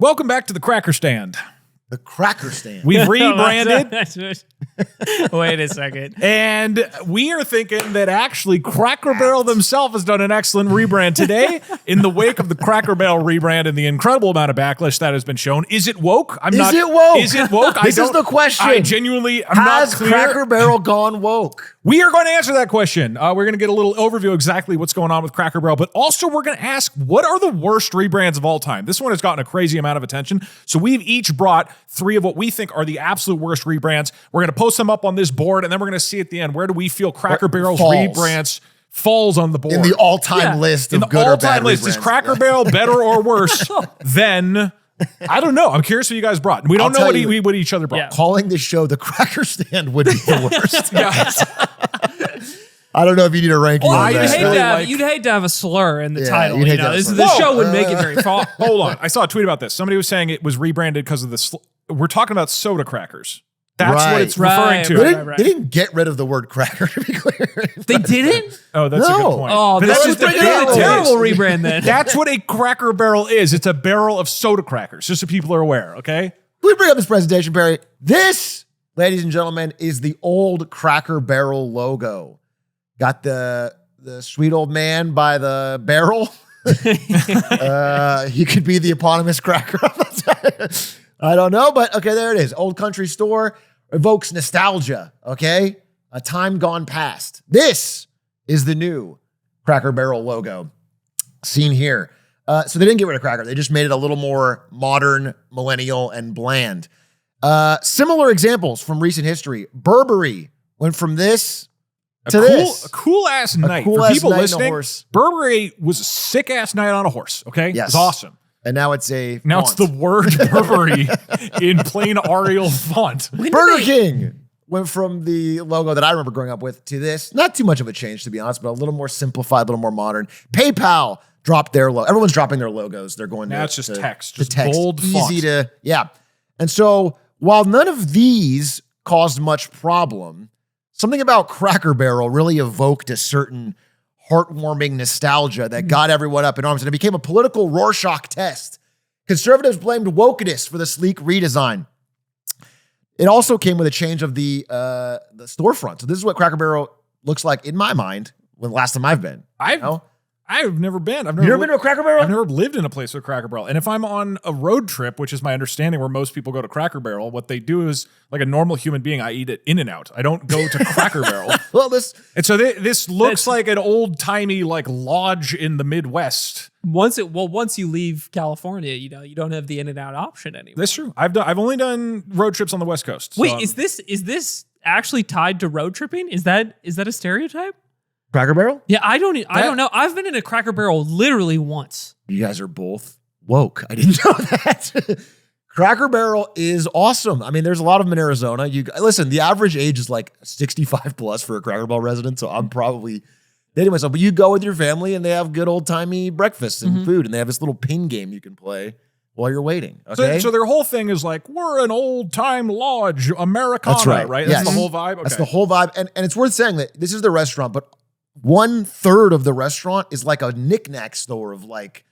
Welcome back to the Cracker Stand. The Cracker Stand. We've rebranded. Wait a second. And we are thinking that actually Cracker Barrel themselves has done an excellent rebrand today in the wake of the Cracker Barrel rebrand and the incredible amount of backlash that has been shown. Is it woke? Is it woke? Is it woke? This is the question. I genuinely am Has not clear. Cracker Barrel gone woke? We are going to answer that question. We're going to get a little overview exactly what's going on with Cracker Barrel, but also we're going to ask, what are the worst rebrands of all time? This one has gotten a crazy amount of attention. So we've each brought 3 of what we think are the absolute worst rebrands. We're going to post them up on this board, and then we're going to see at the end, where do we feel Cracker Barrel's rebrands falls on the board? In the all-time list of good or bad In the all-time list. rebrands. Is Cracker Barrel better or worse than... I don't know. I'm curious what you guys brought. We don't know what each other brought. Yeah. Calling this show the Cracker Stand would be the worst. Yeah. I don't know if you need a ranking on that. You'd hate to have a slur in the Yeah, title. you'd You hate to know, have a this, slur. the show wouldn't make it very far. Hold on. I saw a tweet about this. Somebody was saying it was rebranded because of the... We're talking about soda crackers. That's what it's referring to. They didn't get rid of the word cracker, to be clear. They didn't? Oh, that's a good point. Oh, But that's just a terrible rebrand then. That's what a Cracker Barrel is. It's a barrel of soda crackers, just so people are aware, okay? We bring up this presentation, Barry. This, ladies and gentlemen, is the old Cracker Barrel logo. Got the sweet old man by the barrel. He could be the eponymous cracker. I don't know, but okay, there it is. Old country store evokes nostalgia, okay? A time gone past. This is the new Cracker Barrel logo seen here. So they didn't get rid of Cracker. They just made it a little more modern, millennial, and bland. Similar examples from recent history. Burberry went from this to this. A cool-ass night. cool For ass people night on a listening, horse. Burberry was a sick-ass night on a horse, okay? Yes. It was awesome. And now it's a Now font. it's the word Burberry in plain Arial font. Burger King went from the logo that I remember growing up with to this. Not too much of a change, to be honest, but a little more simplified, a little more modern. PayPal dropped their logo. Everyone's dropping their logos. They're going Now to it's just to- text, to just bold font. easy to, yeah. And so while none of these caused much problem, something about Cracker Barrel really evoked a certain heartwarming nostalgia that got everyone up in arms, and it became a political Rorschach test. Conservatives blamed wokeness for the sleek redesign. It also came with a change of the storefront. So this is what Cracker Barrel looks like in my mind when the last time I've been. I've never been. You've never been to a Cracker Barrel? I've never lived in a place with Cracker Barrel. And if I'm on a road trip, which is my understanding where most people go to Cracker Barrel, what they do is, like a normal human being, I eat it In-N-Out. I don't go to Cracker Barrel. Well, this this looks like an old-timey like lodge in the Midwest. Once you leave California, you know, you don't have the In-N-Out option anymore. That's true. I've only done road trips on the West Coast. Wait, is this actually tied to road tripping? Is that a stereotype? Cracker Barrel? Yeah, I don't know. I've been in a Cracker Barrel literally once. You guys are both woke. I didn't know that. Cracker Barrel is awesome. I mean, there's a lot of them in Arizona. Listen, the average age is like 65 plus for a Cracker Barrel resident, so I'm probably dating myself. But you go with your family and they have good old-timey breakfasts and food, and they have this little pin game you can play while you're waiting. Okay? So their whole thing is like, we're an old-time lodge, Americana, That's right. right? Yes. That's the whole vibe? Okay. That's the whole vibe. And it's worth saying that this is the restaurant, but 1/3 of the restaurant is like a knickknack store of like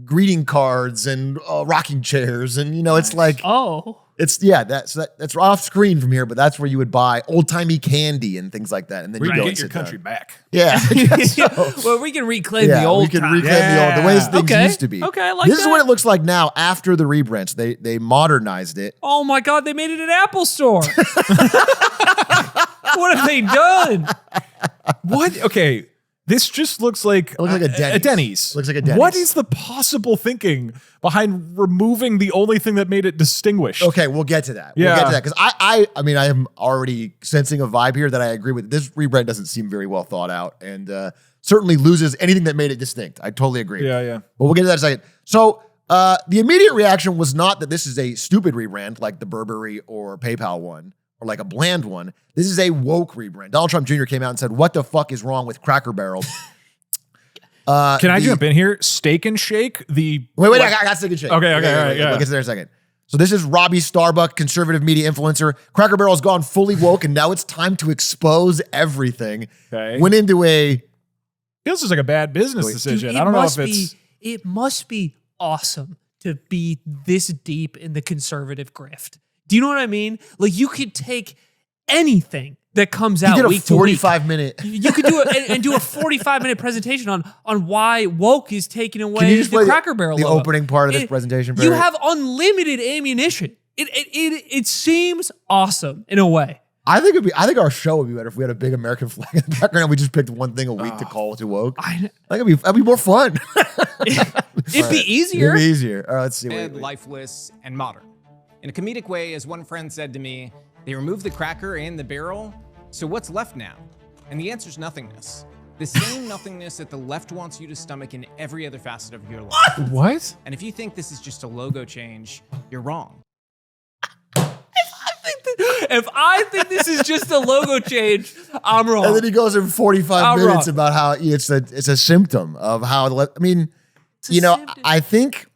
greeting cards and rocking chairs. And, you know, it's like, that's off screen from here, but that's where you would buy old-timey candy and things like that. And then you go get and your sit country down. back. Yeah. Well, we can reclaim the old we can time. reclaim the ways things used to be. Okay, I like this is that. what it looks like now after the rebrand. So they modernized it. Oh my God, they made it an Apple store. What have they done? What? Okay. This just looks like, It looks like a Denny's. A Denny's. Looks like a Denny's. What is the possible thinking behind removing the only thing that made it distinguished? Okay, we'll get to that. Yeah. We'll get to that because I mean, I am already sensing a vibe here that I agree with. This rebrand doesn't seem very well thought out and certainly loses anything that made it distinct. I totally agree. Yeah. But we'll get to that in a second. So the immediate reaction was not that this is a stupid rebrand like the Burberry or PayPal one or like a bland one. This is a woke rebrand. Donald Trump Jr. came out and said, "What the fuck is wrong with Cracker Barrel?" Can I jump in here? Steak and Shake. Wait, I got Steak and Shake. Okay, all right, yeah. We'll get to there in a second. So this is Robbie Starbuck, conservative media influencer. Cracker Barrel's gone fully woke, and now it's time to expose everything. Okay. Went into a... Feels just like a bad business decision. Dude, I don't know if it's... It must be awesome to be this deep in the conservative grift. Do you know what I mean? Like, you could take anything that comes out did a week to week. 45-minute. You could do it and do a 45-minute pretation on why woke is taking Can you away just the play Cracker Barrel the logo. opening part of this presentation? You have unlimited ammunition. It seems awesome in a way. I think our show would be better if we had a big American flag in the background and we just picked one thing a week to call to woke. I think that'd be more fun. It'd be easier. It'd be easier. All right, let's see. Dead, lifeless, and modern. In a comedic way, as one friend said to me, they removed the cracker and the barrel, so what's left now? And the answer's nothingness. The same nothingness that the left wants you to stomach in every other facet of your life. What? And if you think this is just a logo change, you're wrong. If I think this is just a logo change, I'm wrong. And then he goes in 45 I'm minutes wrong. about how it's a symptom of how the left. I mean, symptom. I think.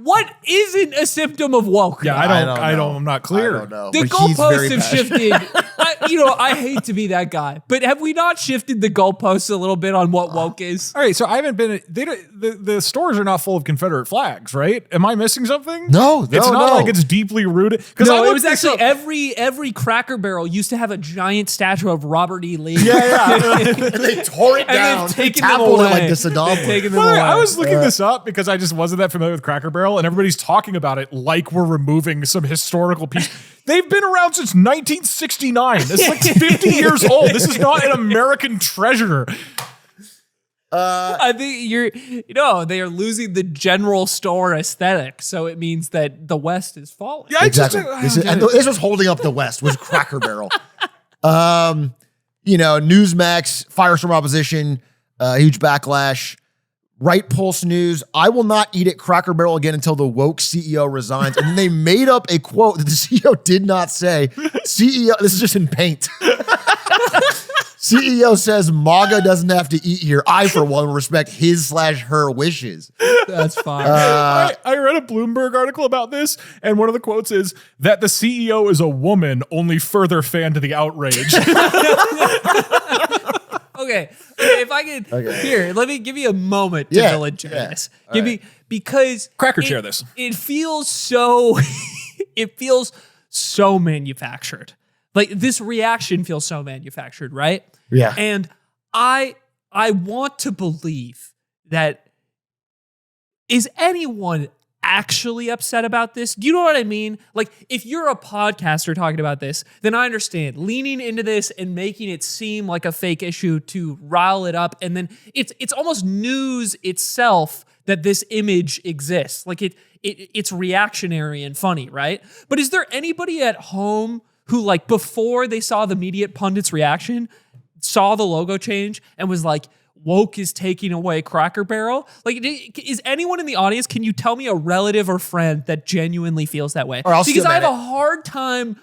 What isn't a symptom of woke? Yeah, I don't. I'm not clear. I don't know. The but he's very goalposts have passionate. shifted. I hate to be that guy, but have we not shifted the goalposts a little bit on what woke is? All right, so I haven't been. The stores are not full of Confederate flags, right? Am I missing something? No, it's not like it's deeply rooted. Because No, it was actually every Cracker Barrel used to have a giant statue of Robert E. Lee. Yeah. And they tore it And down. they've They taken them tackled it away. like the Saddam They've one. taken them By the way, away. I was looking this up because I just wasn't that familiar with Cracker Barrel, and everybody's talking about it like we're removing some historical piece. They've been around since 1969. It's like 50 years old. This is not an American treasure. I think they are losing the general store aesthetic, so it means that the West is falling. Yeah, Exactly. This was holding up the West, was Cracker Barrel. Newsmax, Firestorm opposition, huge backlash. Right Pulse News, I will not eat at Cracker Barrel again until the woke CEO resigns. And then they made up a quote that the CEO did not say. CEO, this is just in paint. CEO says MAGA doesn't have to eat here. I, for one, will respect his/her wishes. That's fine. I read a Bloomberg article about this, and one of the quotes is that the CEO is a woman, only further fan to the outrage. Okay, if I could, here, let me give you a moment to Yeah, diligence yeah. this. Give me, because Cracker share this. It feels so, it feels so manufactured. Like, this reaction feels so manufactured, right? Yeah. And I want to believe that, is anyone actually upset about this? Do you know what I mean? Like, if you're a podcaster talking about this, then I understand leaning into this and making it seem like a fake issue to rile it up. And then it's almost news itself that this image exists. Like, it's reactionary and funny, right? But is there anybody at home who, like, before they saw the immediate pundit's reaction, saw the logo change and was like, woke is taking away Cracker Barrel? Like, is anyone in the audience, can you tell me a relative or friend that genuinely feels that way? Or I'll Because steal I have that. a hard time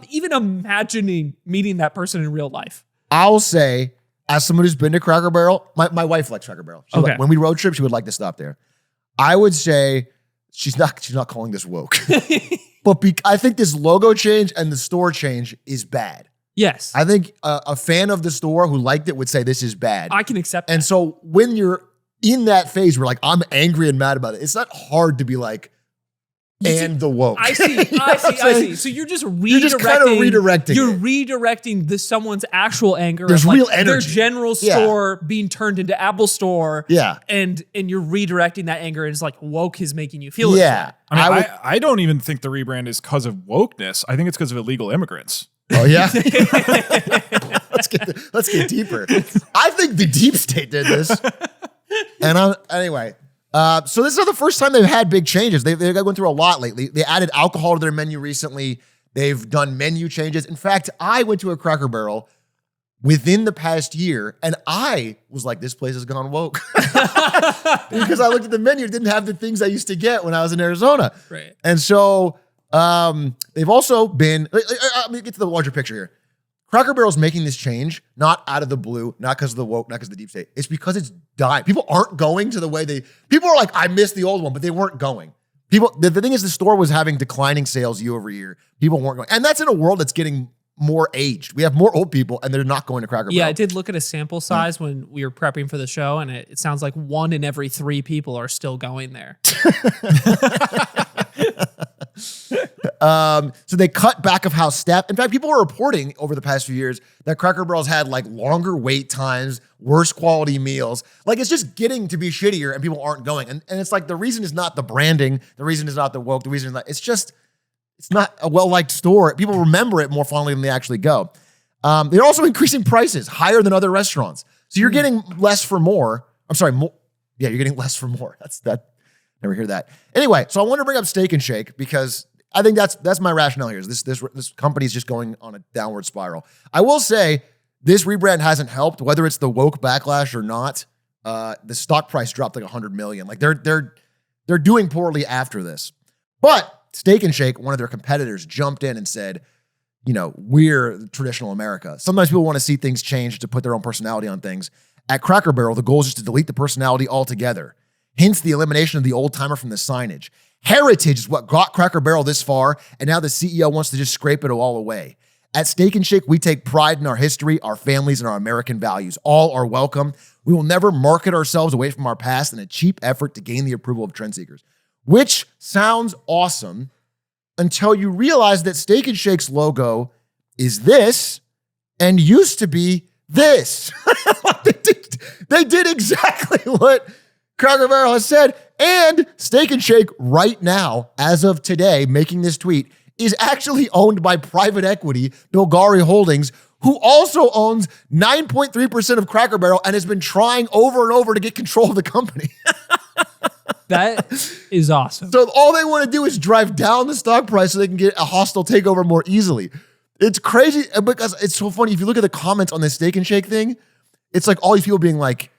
even imagining meeting that person in real life. I'll say, as someone who's been to Cracker Barrel, my wife likes Cracker Barrel. Okay. When we road trip, she would like to stop there. I would say she's not calling this woke. But I think this logo change and the store change is bad. Yes, I think a fan of the store who liked it would say this is bad. I can accept that. And so when you're in that phase where, like, I'm angry and mad about it, it's not hard to be like, and the woke. I see. So you're just redirecting. You're just kind of redirecting You're it. redirecting someone's actual anger. There's of, like, real their energy. general Yeah. store being turned into Apple Store. Yeah. And you're redirecting that anger, and it's like woke is making you feel this Yeah. way. I mean, would- I don't even think the rebrand is because of wokeness. I think it's because of illegal immigrants. Oh yeah. let's get deeper. I think the deep state did this. And anyway, so this is not the first time they've had big changes. They've gone through a lot lately. They added alcohol to their menu recently. They've done menu changes. In fact, I went to a Cracker Barrel within the past year, and I was like, this place has gone woke. Because I looked at the menu, it didn't have the things I used to get when I was in Arizona. Right. And so they've also been, let me get to the larger picture here. Cracker Barrel's making this change, not out of the blue, not because of the woke, not because of the deep state. It's because it's dying. People aren't going to the way people are like, I miss the old one, but they weren't going. The thing is, the store was having declining sales year over year. People weren't going. And that's in a world that's getting more aged. We have more old people, and they're not going to Cracker Barrel. Yeah, I did look at a sample size when we were prepping for the show, and it sounds like 1 in every 3 people are still going there. So they cut back of house staff. In fact, people are reporting over the past few years that Cracker Barrel's had like longer wait times, worse quality meals. Like it's just getting to be shittier and people aren't going. And it's like the reason is not the branding. The reason is not the woke. The reason is not, it's not a well-liked store. People remember it more fondly than they actually go. They're also increasing prices higher than other restaurants. So you're getting less for more. I'm sorry, more. Yeah, you're getting less for more. Never hear that. Anyway, so I want to bring up Steak and Shake because I think that's my rationale here. Is this company is just going on a downward spiral. I will say this rebrand hasn't helped, whether it's the woke backlash or not. The stock price dropped like 100 million. Like they're doing poorly after this. But Steak and Shake, one of their competitors, jumped in and said, we're traditional America. Sometimes people want to see things change to put their own personality on things. At Cracker Barrel, the goal is just to delete the personality altogether. Hence the elimination of the old timer from the signage. Heritage is what got Cracker Barrel this far, and now the CEO wants to just scrape it all away. At Steak and Shake, we take pride in our history, our families, and our American values. All are welcome. We will never market ourselves away from our past in a cheap effort to gain the approval of trend seekers. Which sounds awesome until you realize that Steak and Shake's logo is this and used to be this. They did exactly what Cracker Barrel has said, and Steak and Shake right now, as of today, making this tweet, is actually owned by private equity, Bulgari Holdings, who also owns 9.3% of Cracker Barrel and has been trying over and over to get control of the company. That is awesome. So all they want to do is drive down the stock price so they can get a hostile takeover more easily. It's crazy because it's so funny. If you look at the comments on this Steak and Shake thing, it's like all these people being like,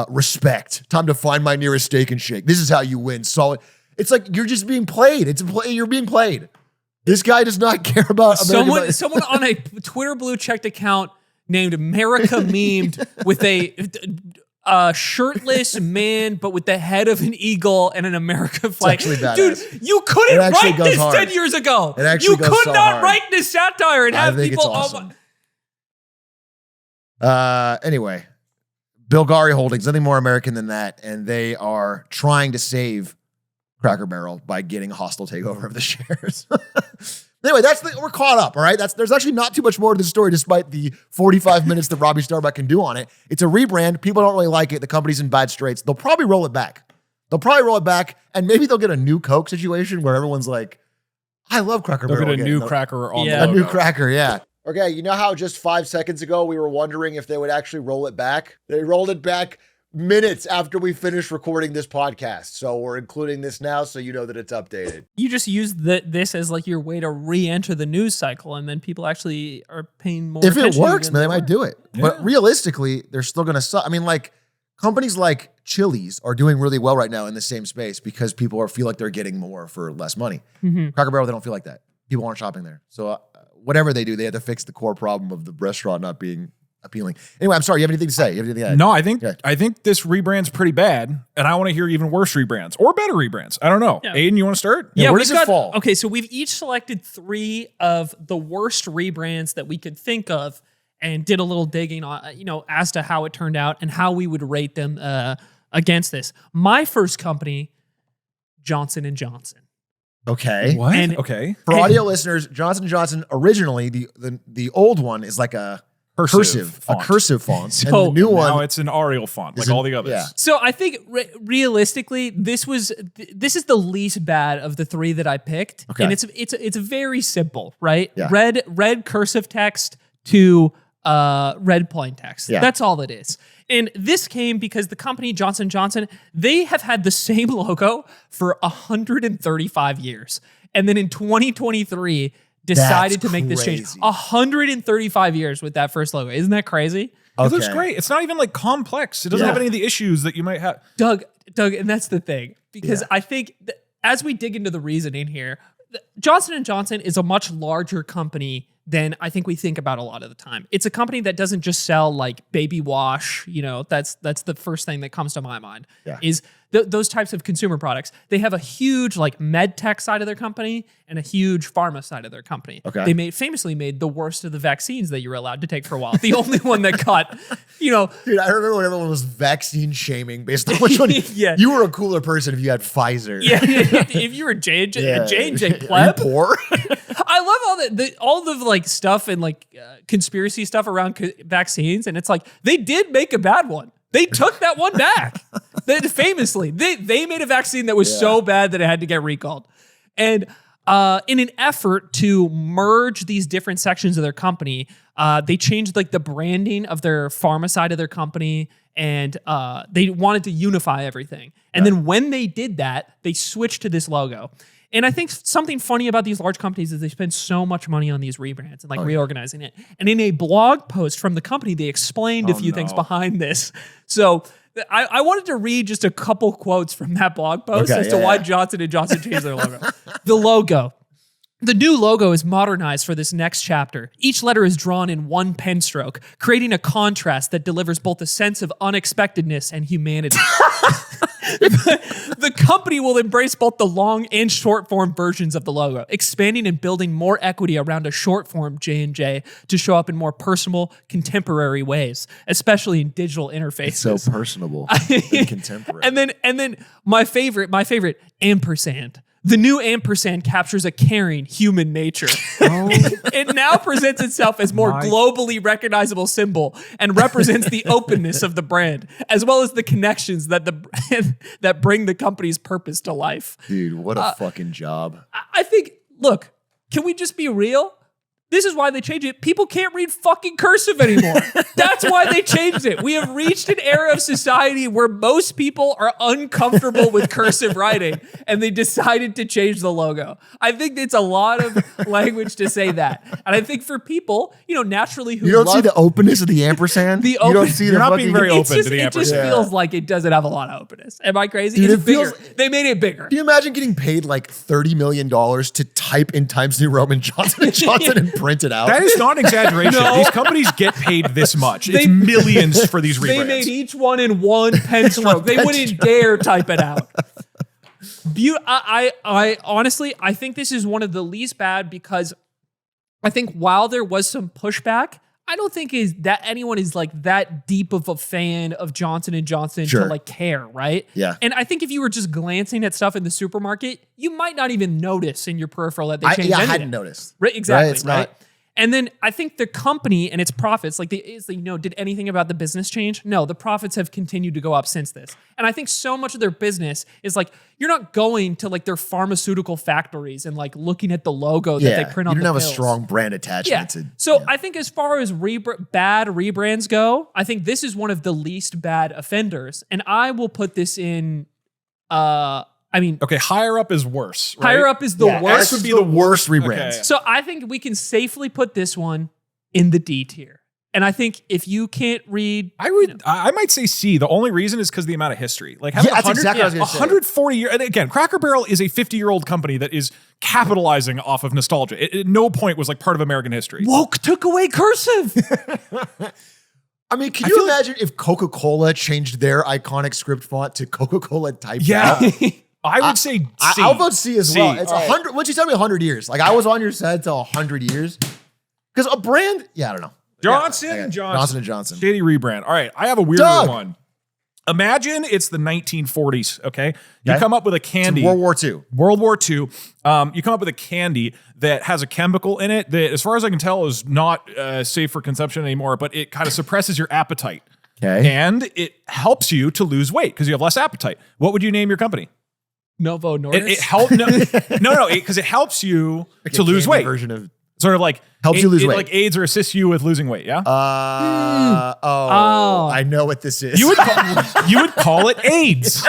respect. Time to find my nearest Steak and Shake. This is how you win. Solid. It's like you're just being played. You're being played. This guy does not care about American someone on a Twitter blue checked account named America Memed with a shirtless man, but with the head of an eagle and an America flag. actually badass. Dude, you couldn't write this hard. 10 years ago. It actually you goes could so not hard. write this satire and have think people. it's awesome. Anyway. Bulgari Holdings, nothing more American than that, and they are trying to save Cracker Barrel by getting a hostile takeover of the shares. Anyway, we're caught up, all right? There's actually not too much more to the story, despite the 45 minutes that Robbie Starbuck can do on it. It's a rebrand. People don't really like it. The company's in bad straits. They'll probably roll it back. And maybe they'll get a new Coke situation where everyone's like, I love Cracker Barrel. They'll get a again. new cracker on Yeah. the A new logo. cracker, yeah. Okay, you know how just 5 seconds ago we were wondering if they would actually roll it back? They rolled it back minutes after we finished recording this podcast. So we're including this now so you know that it's updated. You just use this as like your way to re-enter the news cycle, and then people actually are paying more If attention. it works, than man, they were. might do it. But realistically, they're still going to suck. I mean, like, companies like Chili's are doing really well right now in the same space because people feel like they're getting more for less money. Cracker Barrel, they don't feel like that. People aren't shopping there. So whatever they do, they have to fix the core problem of the restaurant not being appealing. Anyway, I'm sorry. You have anything to say? You have anything to add? No, I think Yeah. this rebrand's pretty bad, and I want to hear even worse rebrands or better rebrands. I don't know. Yeah. Aiden, you want to start? Yeah, where we've does it fall? Okay, so we've each selected 3 of the worst rebrands that we could think of, and did a little digging on, as to how it turned out and how we would rate them against this. My first company, Johnson & Johnson. Okay. What? And- Okay. For audio listeners, Johnson & Johnson, originally, the old one is like a cursive font. So- and the new Now one, it's an Arial font, like an- all the others. yeah. So I think realistically, this is the least bad of the 3 that I picked, Okay. and it's very simple, right? Yeah. Red cursive text to red plain text. Yeah. That's all it is. And this came because the company Johnson & Johnson, they have had the same logo for 135 years, and then in 2023 decided That's to make this change. crazy. 135 years with that first logo. Isn't that crazy? It looks Okay. great. It's not even like complex. It doesn't Yeah. have any of the issues that you might have. Doug, and that's the thing, because Yeah. I think that as we dig into the reasoning here, Johnson & Johnson is a much larger company than I think we think about a lot of the time. It's a company that doesn't just sell like baby wash, that's the first thing that comes to my mind, is those types of consumer products. They have a huge like med tech side of their company and a huge pharma side of their company. Okay. They famously made the worst of the vaccines that you were allowed to take for a while. The only one that caught, Dude, I remember when everyone was vaccine shaming based on which one. Yeah. You were a cooler person if you had Pfizer. Yeah, if you were J&J pleb. Are you poor? I love all the like stuff and like conspiracy stuff around vaccines, and it's like they did make a bad one. They took that one back. Famously, they made a vaccine that was so bad that it had to get recalled. And in an effort to merge these different sections of their company, they changed like the branding of their pharma side of their company, and they wanted to unify everything. And then when they did that, they switched to this logo. And I think something funny about these large companies is they spend so much money on these rebrands and like reorganizing it. And in a blog post from the company, they explained a few things behind this. So I wanted to read just a couple quotes from that blog post as to why Johnson & Johnson changed their logo. The logo. The new logo is modernized for this next chapter. Each letter is drawn in one pen stroke, creating a contrast that delivers both a sense of unexpectedness and humanity. The company will embrace both the long and short form versions of the logo, expanding and building more equity around a short form J&J to show up in more personal, contemporary ways, especially in digital interfaces. It's so personable and contemporary. And then my favorite, ampersand. The new ampersand captures a caring human nature. It now presents itself as more globally recognizable symbol and represents the openness of the brand, as well as the connections that that bring the company's purpose to life. Dude, what a fucking job. I think, look, can we just be real? This is why they changed it. People can't read fucking cursive anymore. That's why they changed it. We have reached an era of society where most people are uncomfortable with cursive writing, and they decided to change the logo. I think it's a lot of language to say that. And I think for people, naturally who You don't see the openness of the ampersand? You don't see You're the not being very open to the It just ampersand. feels like it doesn't have a lot of openness. Am I crazy? Dude, It's it feels- bigger. They made it bigger. Can you imagine getting paid like $30 million to type in Times New Roman Johnson & Johnson and print it out? That is not an exaggeration. No. These companies get paid this much. It's millions for these rebrands. They made each one in one pen stroke. They wouldn't dare type it out. I honestly, I think this is one of the least bad because I think while there was some pushback, I don't think that anyone is like that deep of a fan of Johnson & Johnson to like care, right? Yeah. And I think if you were just glancing at stuff in the supermarket, you might not even notice in your peripheral that they changed anything. I hadn't noticed. Right, exactly. Right? It's not. And then I think the company and its profits, did anything about the business change? No, the profits have continued to go up since this. And I think so much of their business is like, you're not going to like their pharmaceutical factories and like looking at the logo that they print on the You don't have pills. a strong brand attachment to. So I think as far as bad rebrands go, I think this is one of the least bad offenders. And I will put this in, Okay, higher up is worse. Right? higher up is the worst. This would be the worst rebrands. Okay. So I think we can safely put this one in the D tier. And I think if you can't read, I might say C. The only reason is because of the amount of history. Like having that's exactly what I was gonna say. 140 years. And again, Cracker Barrel is a 50-year-old company that is capitalizing off of nostalgia. It at no point was like part of American history. woke took away cursive. I mean, can you imagine if Coca-Cola changed their iconic script font to Coca-Cola type? Yeah. I would say C. I'll vote C as well. It's All right. 100. Once you tell me 100 years, like I was on your side till 100 years, because a brand. Yeah, I don't know. Johnson & Johnson & Johnson. Shady rebrand. All right, I have a weirder Doug. one. Imagine it's the 1940s, okay? You come up with a candy. World War II. World War II. You come up with a candy that has a chemical in it that, as far as I can tell, is not safe for consumption anymore, but it kind of suppresses your appetite. Okay. And it helps you to lose weight because you have less appetite. What would you name your company? Novo Nordisk. It helps because it helps you to lose weight. Version of Sort of like helps you lose weight. like aids or assists you with losing weight. Yeah. I know what this is. You would call it AIDS.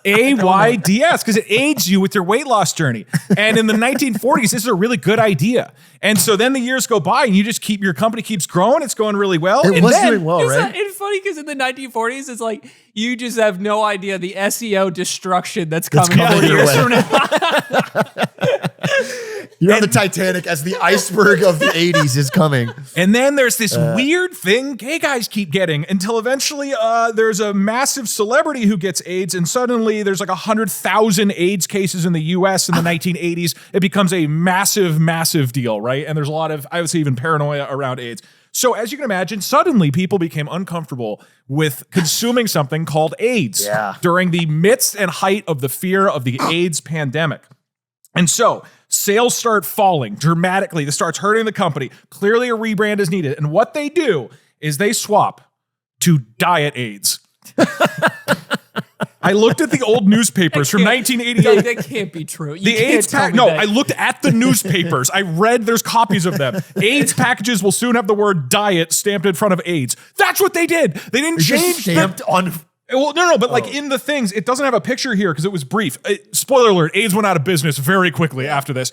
AIDS, because it aids you with your weight loss journey. And in the 1940s, this is a really good idea. And so then the years go by and you just your company keeps growing. It's going really well. It and was then, doing well, right? It's funny because in the 1940s, it's like you just have no idea the SEO destruction that's coming 40 your years way. from now. You're on the Titanic as the iceberg of the 80s is coming. And then there's this weird thing gay guys keep getting until eventually there's a massive celebrity who gets AIDS, and suddenly there's like 100,000 AIDS cases in the US in the 1980s. It becomes a massive, massive deal, right? And there's a lot of, I would say, even paranoia around AIDS. So as you can imagine, suddenly people became uncomfortable with consuming something called AIDS during the midst and height of the fear of the AIDS pandemic. And so sales start falling dramatically. This starts hurting the company. Clearly a rebrand is needed. And what they do is they swap to Diet AIDS. I looked at the old newspapers from 1988. That can't be true. The AIDS pack. No, I looked at the newspapers. I read there's copies of them. AIDS packages will soon have the word diet stamped in front of AIDS. That's what they did. They didn't change stamped on. Well, no, but like in the things, it doesn't have a picture here because it was brief. Spoiler alert, AIDS went out of business very quickly after this.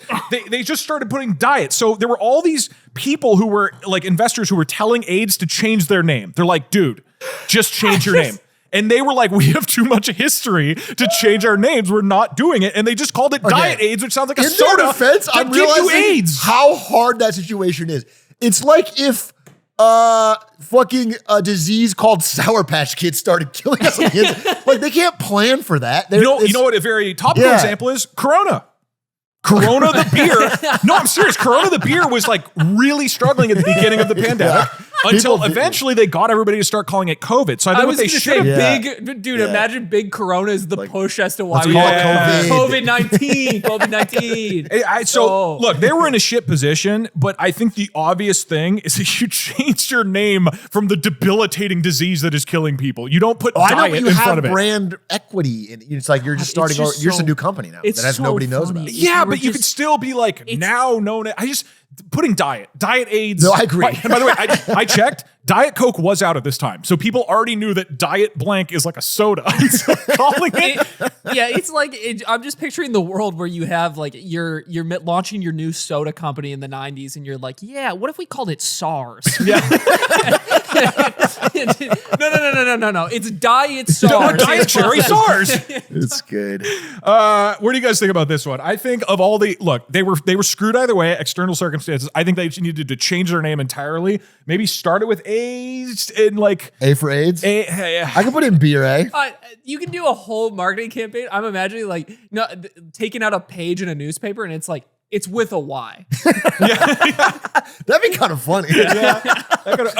They just started putting diet. So there were all these people who were like investors who were telling AIDS to change their name. They're like, dude, just change your name. And they were like, we have too much history to change our names. We're not doing it. And they just called it Diet AIDS, which sounds like a soda. In their defense, I'm realizing AIDS. How hard that situation is. It's like if fucking a disease called Sour Patch Kids started killing us. Like they can't plan for that. You know what a very topical example is? Corona. Corona the beer. No, I'm serious. Corona the beer was like really struggling at the beginning of the pandemic until eventually they got everybody to start calling it COVID. So I think what they should have. Big dude, imagine big Corona is the push as to why we call it COVID-19. COVID-19. So look, they were in a shit position, but I think the obvious thing is that you changed your name from the debilitating disease that is killing people. You don't put diet in front of it. You have brand equity. And it's like you're just starting over. You're just a new company now that has nobody knows about. Yeah, but you could still be like now known. Putting diet AIDS. No, I agree. And by the way, I checked. Diet Coke was out at this time, so people already knew that Diet Blank is like a soda. So calling it's like I'm just picturing the world where you have like you're launching your new soda company in the 90s, and you're like, yeah, what if we called it SARS? Yeah. No. It's Diet SARS. Diet Cherry SARS. It's good. What do you guys think about this one? I think of all the they were screwed either way. External circumstances. I think they needed to change their name entirely. Maybe start it with AIDS and like A for AIDS. I can put in beer. You can do a whole marketing campaign. I'm imagining like taking out a page in a newspaper and it's like it's with a Y. That'd be kind of funny.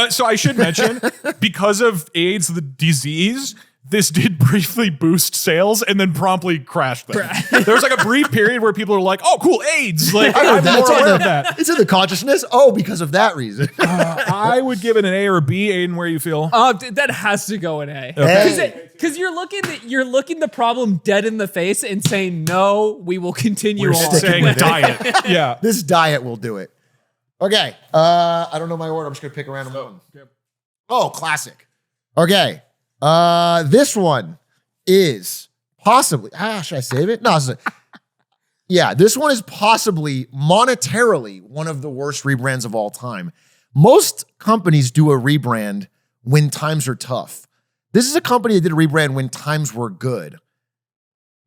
So I should mention, because of AIDS, the disease, this did briefly boost sales and then promptly crashed them. There was like a brief period where people are like, oh, cool, AIDS. Like, I'm more aware of that. It's in the consciousness. Oh, because of that reason. I would give it an A or a B. Aiden, where you feel? That has to go an A. Because you're looking the problem dead in the face and saying, no, we will continue on. Saying diet. Yeah. This diet will do it. Okay. I don't know my order. I'm just going to pick a random one. Oh, classic. Okay. This one is possibly, should I save it? No, this one is possibly monetarily one of the worst rebrands of all time. Most companies do a rebrand when times are tough. This is a company that did a rebrand when times were good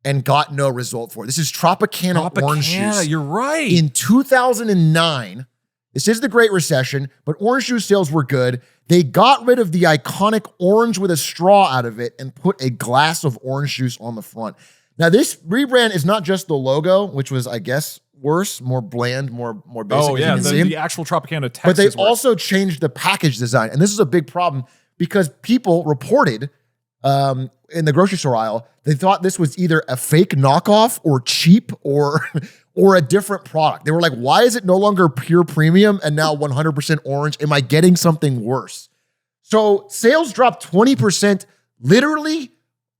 and got no result for it. This is Tropicana Orange Juice. You're right. In 2009, this is the Great Recession, but orange juice sales were good. They got rid of the iconic orange with a straw out of it and put a glass of orange juice on the front. Now, this rebrand is not just the logo, which was, I guess, worse, more bland, more basic. Oh, yeah, the actual Tropicana text. But they also changed the package design. And this is a big problem because people reported in the grocery store aisle, they thought this was either a fake knockoff or cheap or a different product. They were like, why is it no longer pure premium and now 100% orange? Am I getting something worse? So sales dropped 20% literally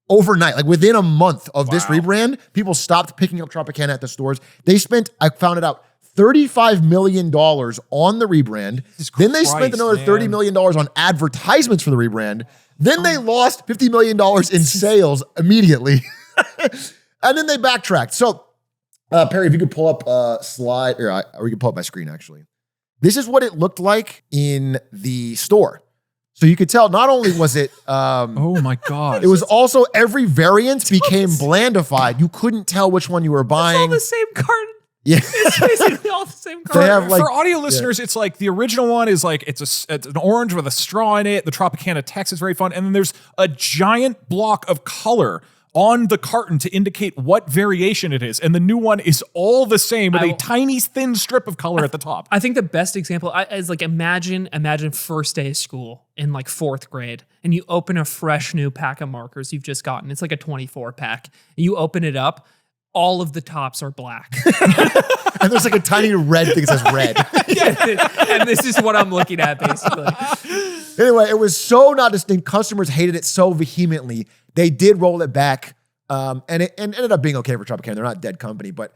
overnight, like within a month of this rebrand. People stopped picking up Tropicana at the stores. They spent, I found it out, $35 million on the rebrand. Then they spent another $30 million on advertisements for the rebrand. Then they lost $50 million in sales immediately. And then they backtracked. So, Perry, if you could pull up a slide, or you can pull up my screen, actually. This is what it looked like in the store. So you could tell not only was it... oh my God. It was also every variant became blandified. You couldn't tell which one you were buying. It's all the same carton. Yeah. It's basically all the same color. They have like, For audio listeners, it's like the original one is like it's an orange with a straw in it. The Tropicana text is very fun, and then there's a giant block of color on the carton to indicate what variation it is. And the new one is all the same with a tiny thin strip of color at the top. I think the best example is like imagine first day of school in like 4th grade, and you open a fresh new pack of markers you've just gotten. It's like a 24 pack. You open it up, all of the tops are black. and there's like a tiny red thing that says red. And this is what I'm looking at basically. Anyway, it was so not distinct. Customers hated it so vehemently. They did roll it back, and it ended up being okay for Tropicana. They're not a dead company, but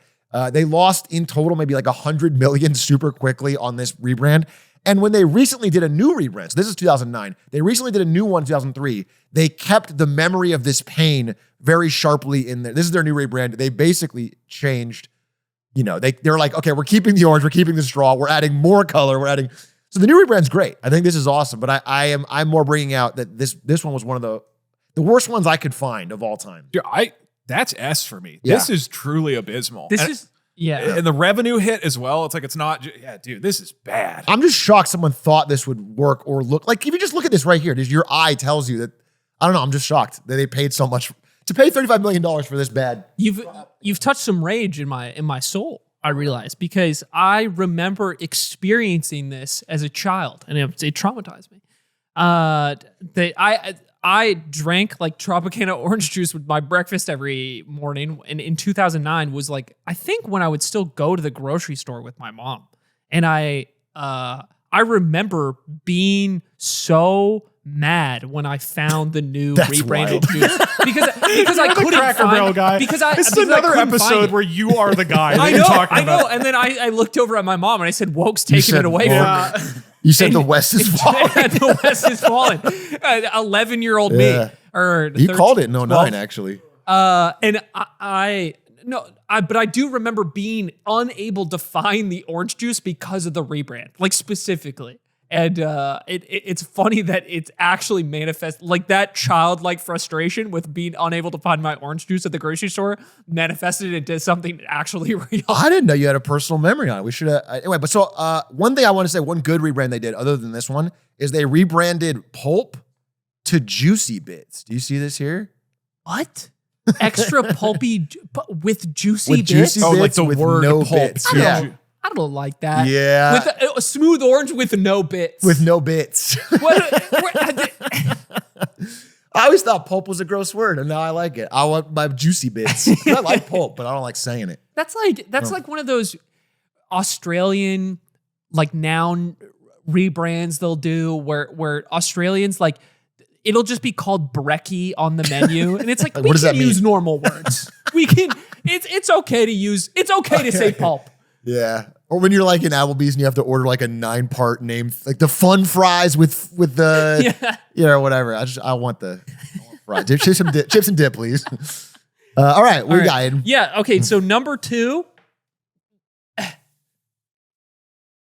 they lost in total maybe like 100 million super quickly on this rebrand. And when they recently did a new rebrand, so this is 2009, they recently did a new one in 2003, they kept the memory of this pain very sharply in there. This is their new rebrand. They basically changed, they're like, okay, we're keeping the orange, we're keeping the straw, we're adding more color, so the new rebrand's great. I think this is awesome, but I'm more bringing out that this one was one of the worst ones I could find of all time. Dude, that's S for me. Yeah. This is truly abysmal. And the revenue hit as well. It's like, it's not, dude, this is bad. I'm just shocked someone thought this would work or look like, if you just look at this right here, your eye tells you that, I don't know, I'm just shocked that they paid so much to pay $35 million for this bad. You've touched some rage in my soul, I realize, because I remember experiencing this as a child, and it traumatized me. I drank like Tropicana orange juice with my breakfast every morning. And in 2009 was like, I think when I would still go to the grocery store with my mom. And I remember being so mad when I found the new rebranded juice because I couldn't Cracker Barrel guy. This is another episode where you are the guy. I that you're talking know. about. And then I looked over at my mom and I said, "Woke's taking it away from me." You said the West is falling. The West is falling. 11-year-old me. Or He 13, called it in 09, 12. actually. And but I do remember being unable to find the orange juice because of the rebrand, like specifically. And it's funny that it's actually manifest like that childlike frustration with being unable to find my orange juice at the grocery store manifested into something actually real. I didn't know you had a personal memory on it. We should have. Anyway, but so one thing I want to say, one good rebrand they did, other than this one, is they rebranded Pulp to Juicy Bits. Do you see this here? What? Extra pulpy with juicy With bits? juicy Oh, like bits the with word no pulp. bits. Yeah. I don't like that. Yeah. With a smooth orange with no bits. With no bits. I always thought pulp was a gross word, and now I like it. I want my juicy bits. I like pulp, but I don't like saying it. That's like one of those Australian like noun rebrands they'll do where Australians like it'll just be called brekkie on the menu, and it's like we what does can that mean? use normal words. We can. It's okay to use. It's okay to say pulp. Yeah. Or when you're like in Applebee's and you have to order like a 9-part name, like the fun fries with the, or whatever. I want fries. Chips and dip, please. All right. We got Aiden. Yeah. Okay. So number 2,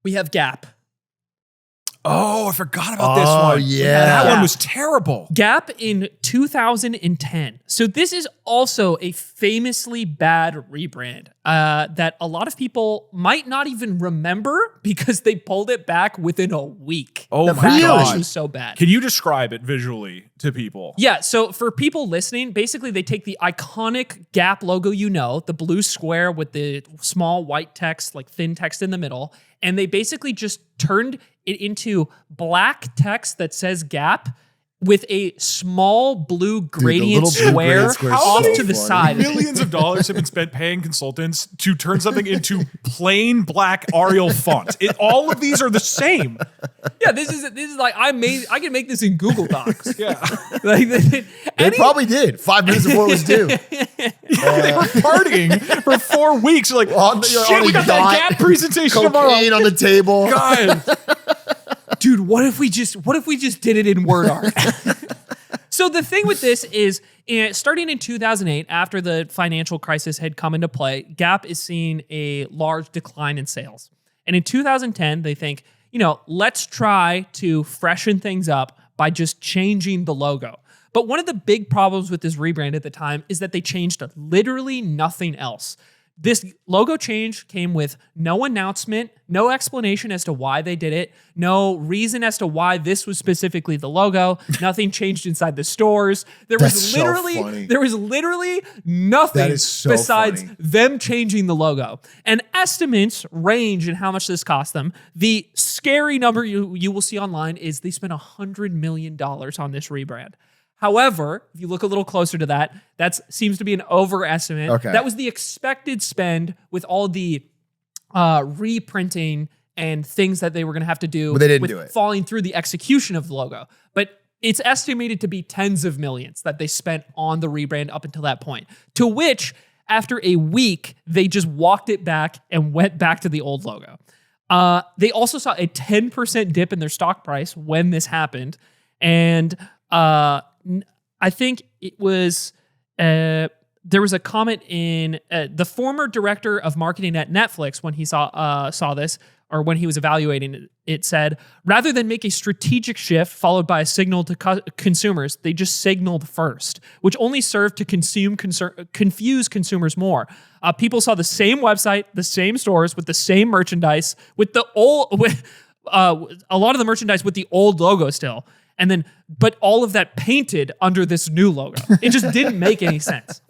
we have Gap. Oh, I forgot about this Oh, one. yeah. That Yeah. one was terrible. Gap in 2010. So this is also a famously bad rebrand that a lot of people might not even remember because they pulled it back within a week. Oh The my backlash God. was so bad. Can you describe it visually to people? Yeah, so for people listening, basically they take the iconic Gap logo, the blue square with the small white text, like thin text in the middle, and they basically just turned it into black text that says Gap with a small blue gradient little blue square gradient square is off so to the funny. side. Millions of dollars have been spent paying consultants to turn something into plain black Arial font. All of these are the same. Yeah, this is like I can make this in Google Docs. Yeah. Like They probably did 5 minutes before it was due. They were partying for 4 weeks. You're like, On shit, a we got yacht, that Gap presentation tomorrow. cocaine on the table. God. Dude, what if we just did it in word art? So the thing with this is, starting in 2008, after the financial crisis had come into play, Gap is seeing a large decline in sales. And in 2010, they think, let's try to freshen things up by just changing the logo. But one of the big problems with this rebrand at the time is that they changed literally nothing else. This logo change came with no announcement, no explanation as to why they did it, no reason as to why this was specifically the logo. Nothing changed inside the stores. There was literally nothing besides them changing the logo. And estimates range in how much this cost them. The scary number you will see online is they spent $100 million on this rebrand. However, if you look a little closer to that, that seems to be an overestimate. Okay. That was the expected spend with all the reprinting and things that they were going to have to do. But they didn't with do it. Following through the execution of the logo. But it's estimated to be tens of millions that they spent on the rebrand up until that point. To which, after a week, they just walked it back and went back to the old logo. They also saw a 10% dip in their stock price when this happened. And I think it was, there was a comment in the former director of marketing at Netflix when he saw this, or when he was evaluating it, said, rather than make a strategic shift followed by a signal to consumers, they just signaled first, which only served to confuse consumers more. People saw the same website, the same stores with the same merchandise, with a lot of the merchandise with the old logo still. And then, but all of that painted under this new logo. It just didn't make any sense.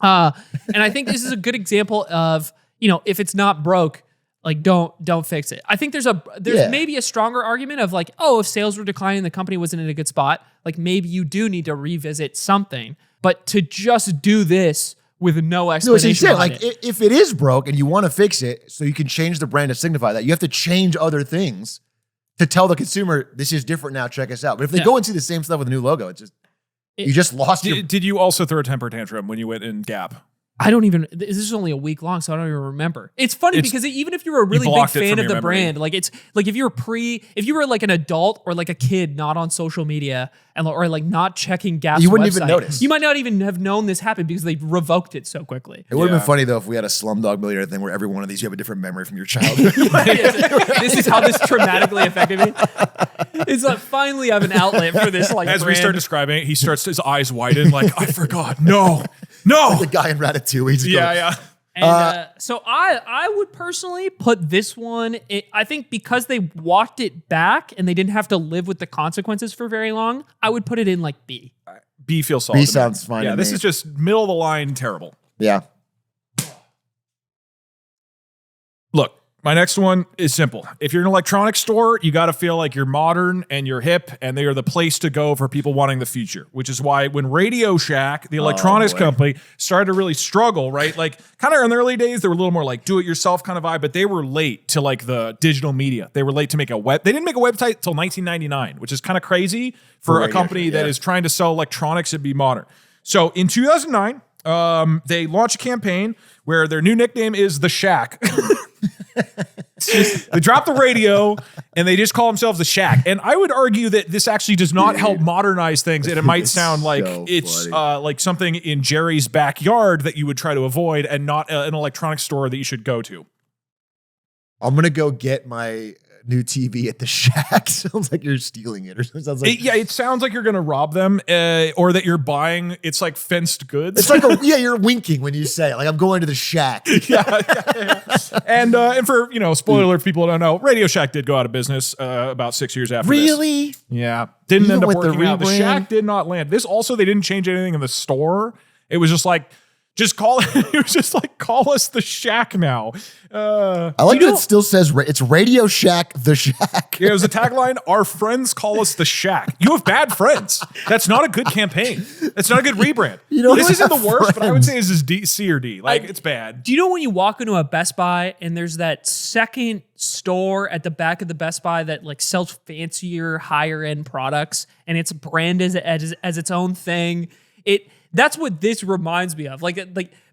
And I think this is a good example of, if it's not broke, like don't fix it. I think there's maybe a stronger argument of like, if sales were declining, the company wasn't in a good spot. Like maybe you do need to revisit something, but to just do this with no explanation. If it is broke and you want to fix it so you can change the brand to signify that, you have to change other things to tell the consumer this is different now, check us out. But if they go and see the same stuff with a new logo, you just lost your... Did you also throw a temper tantrum when you went in Gap? This is only a week long, so I don't even remember. It's funny because even if you were a really big fan of the brand, like it's like if you were like an adult or like a kid not on social media or like not checking Gap's you wouldn't website, even notice. You might not even have known this happened because they revoked it so quickly. It would have been funny though if we had a Slumdog Millionaire thing where every one of these you have a different memory from your childhood. This is how this traumatically affected me. It's like finally I have an outlet for this. Like as brand. we start describing it, his eyes widen like I forgot. No. Like the guy in Ratatouille. Yeah. And so I would personally put this one, I think because they walked it back and they didn't have to live with the consequences for very long, I would put it in like B. B feels solid. B sounds fine. Yeah, to this me. is just middle of the line terrible. Yeah. Look, my next one is simple. If you're an electronics store, you got to feel like you're modern and you're hip and they are the place to go for people wanting the future, which is why when Radio Shack, the electronics company, started to really struggle, right? Like kind of in the early days, they were a little more like do-it-yourself kind of vibe, but they were late to like the digital media. They were late to make they didn't make a website until 1999, which is kind of crazy for a company that is trying to sell electronics and be modern. So in 2009, they launched a campaign where their new nickname is The Shack. They dropped the radio and they just call themselves The Shack. And I would argue that this actually does not help modernize things. And it might sound like it's like something in Jerry's backyard that you would try to avoid and not an electronics store that you should go to. I'm going to go get my new TV at the Shack. Sounds like you're stealing it or something. Sounds like it sounds like you're going to rob them or that you're buying. It's like fenced goods. It's like you're winking when you say it. Like I'm going to the Shack. Yeah. And for spoiler alert, for people who don't know, Radio Shack did go out of business about 6 years after this. Really? Yeah. Didn't Even end up with the working out. The rebrand? Shack did not land. This also, they didn't change anything in the store. It was just like, call us The Shack now. I like that it still says it's Radio Shack, The Shack. Yeah, it was the tagline, our friends call us The Shack. You have bad friends. That's not a good campaign. That's not a good rebrand. This isn't the worst, but I would say this is C or D. Like, it's bad. Do you know when you walk into a Best Buy and there's that second store at the back of the Best Buy that like sells fancier, higher end products and its brand as its own thing? That's what this reminds me of. Like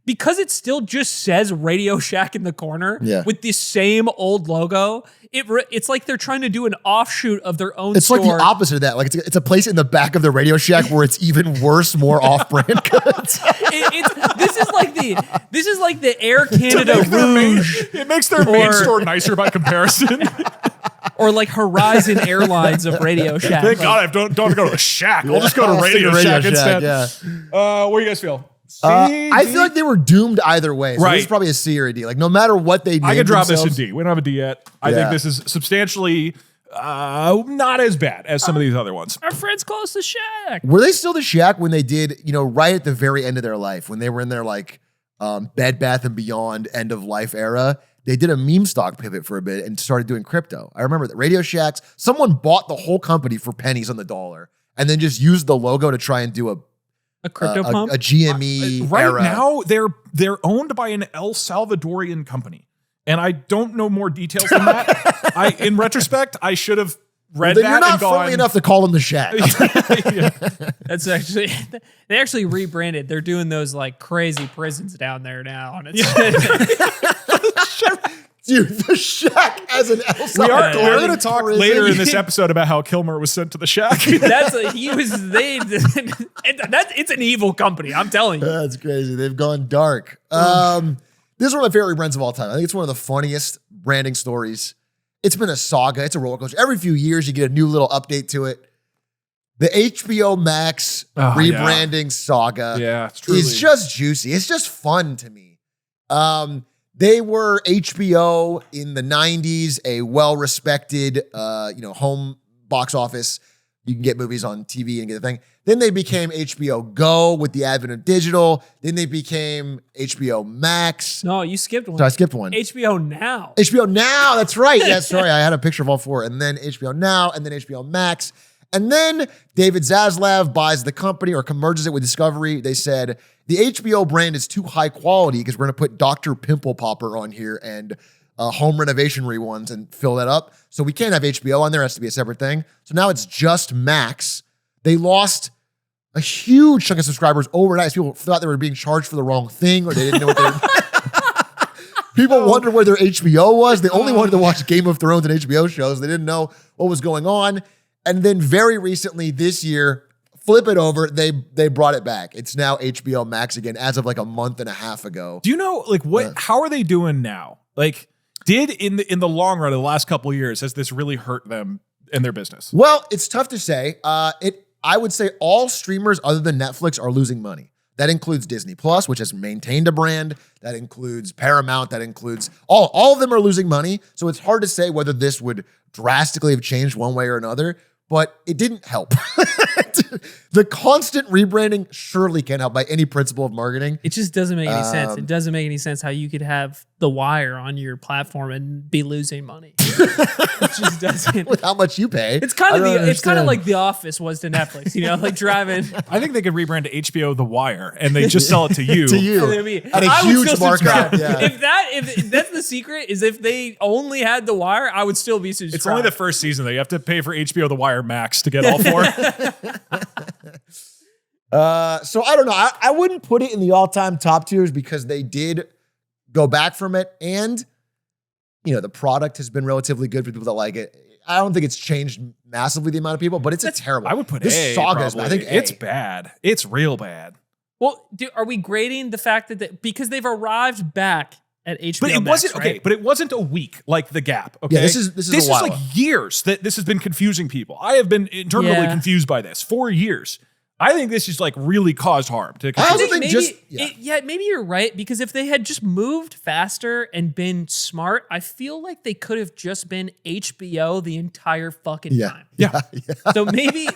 because it still just says Radio Shack in the corner with the same old logo. It's like they're trying to do an offshoot of their own store. It's like the opposite of that. Like it's a place in the back of the Radio Shack where it's even worse, more off-brand goods. This is like the Air Canada Rouge. It makes their main store nicer by comparison. Or like Horizon Airlines of Radio Shack. Thank God I don't have to go to the Shack. I'll just go to Radio Shack instead. Yeah. What do you guys feel? I feel like they were doomed either way. So Right. this is probably a C or a D. Like no matter what they named I could drop this in themselves- D. We don't have a D yet. I Yeah. think this is substantially not as bad as some of these other ones. Our friends call us the Shack. Were they still the Shack when they did, right at the very end of their life, when they were in their like Bed Bath and Beyond end of life era? They did a meme stock pivot for a bit and started doing crypto. I remember that Radio Shacks, someone bought the whole company for pennies on the dollar and then just used the logo to try and do A crypto pump? a GME Right era. now, they're owned by an El Salvadorian company, and I don't know more details than that. In retrospect, I should have read Then that you're not and gone. friendly enough to call them the Shack. Yeah. That's actually, they actually rebranded. They're doing those like crazy prisons down there now. And it's, Dude, the Shack as an El We're Salvadorian going to talk prison. later in this episode about how Kilmer was sent to the shack. it's an evil company. I'm telling you. That's crazy. They've gone dark. This is one of my favorite brands of all time. I think it's one of the funniest branding stories. It's been a saga. It's a roller coaster. Every few years, you get a new little update to it. The HBO Max rebranding saga Yeah, it's truly. is just juicy. It's just fun to me. They were HBO in the 90s, a well-respected, home box office. You can get movies on TV and get the thing. Then they became HBO Go with the advent of digital. Then they became HBO Max. No, you skipped one. So I skipped one. HBO Now. HBO Now, that's right. Yeah, sorry, I had a picture of all four. And then HBO Now, and then HBO Max. And then David Zaslav buys the company or merges it with Discovery. They said, the HBO brand is too high quality because we're going to put Dr. Pimple Popper on here and home renovation reruns and fill that up. So we can't have HBO on there. It has to be a separate thing. So now it's just Max. They lost a huge chunk of subscribers overnight. People thought they were being charged for the wrong thing or they didn't know what they were. People wondered where their HBO was. They only wanted to watch Game of Thrones and HBO shows. They didn't know what was going on. And then very recently this year, flip it over, they brought it back. It's now HBO Max again as of like a month and a half ago. Do you know how are they doing now? Like, did in the long run of the last couple of years, has this really hurt them in their business? Well, it's tough to say. I would say all streamers other than Netflix are losing money. That includes Disney Plus, which has maintained a brand. That includes Paramount. That includes all of them are losing money. So it's hard to say whether this would drastically have changed one way or another, but it didn't help. The constant rebranding surely can't help by any principle of marketing. It just doesn't make any sense. It doesn't make any sense how you could have The Wire on your platform and be losing money. It just doesn't. With how much you pay. It's kind I of don't it's kind of understand. like The Office was to Netflix, like driving. I think they could rebrand to HBO The Wire and they just sell it to you. To you. I mean, At a I would huge still markup. subscribe. Yeah. If that's the secret, is if they only had The Wire, I would still be subscribed. It's only the first season though. You have to pay for HBO The Wire Max to get all four. So I don't know. I wouldn't put it in the all-time top tiers because they did go back from it. And, the product has been relatively good for people that like it. I don't think it's changed massively the amount of people, but it's a terrible. I would put this A. saga is bad. I probably. think A. It's bad. It's real bad. Well, are we grading the fact that because they've arrived back at HBO But it Max, wasn't right? okay. But it wasn't a week like the Gap. Okay, Yeah, this is a while like ago. years that this has been confusing people. I have been internally Yeah. confused by this for years. I think this is like really caused harm to. I also confuse- think maybe maybe you're right, because if they had just moved faster and been smart, I feel like they could have just been HBO the entire fucking time. Yeah. So maybe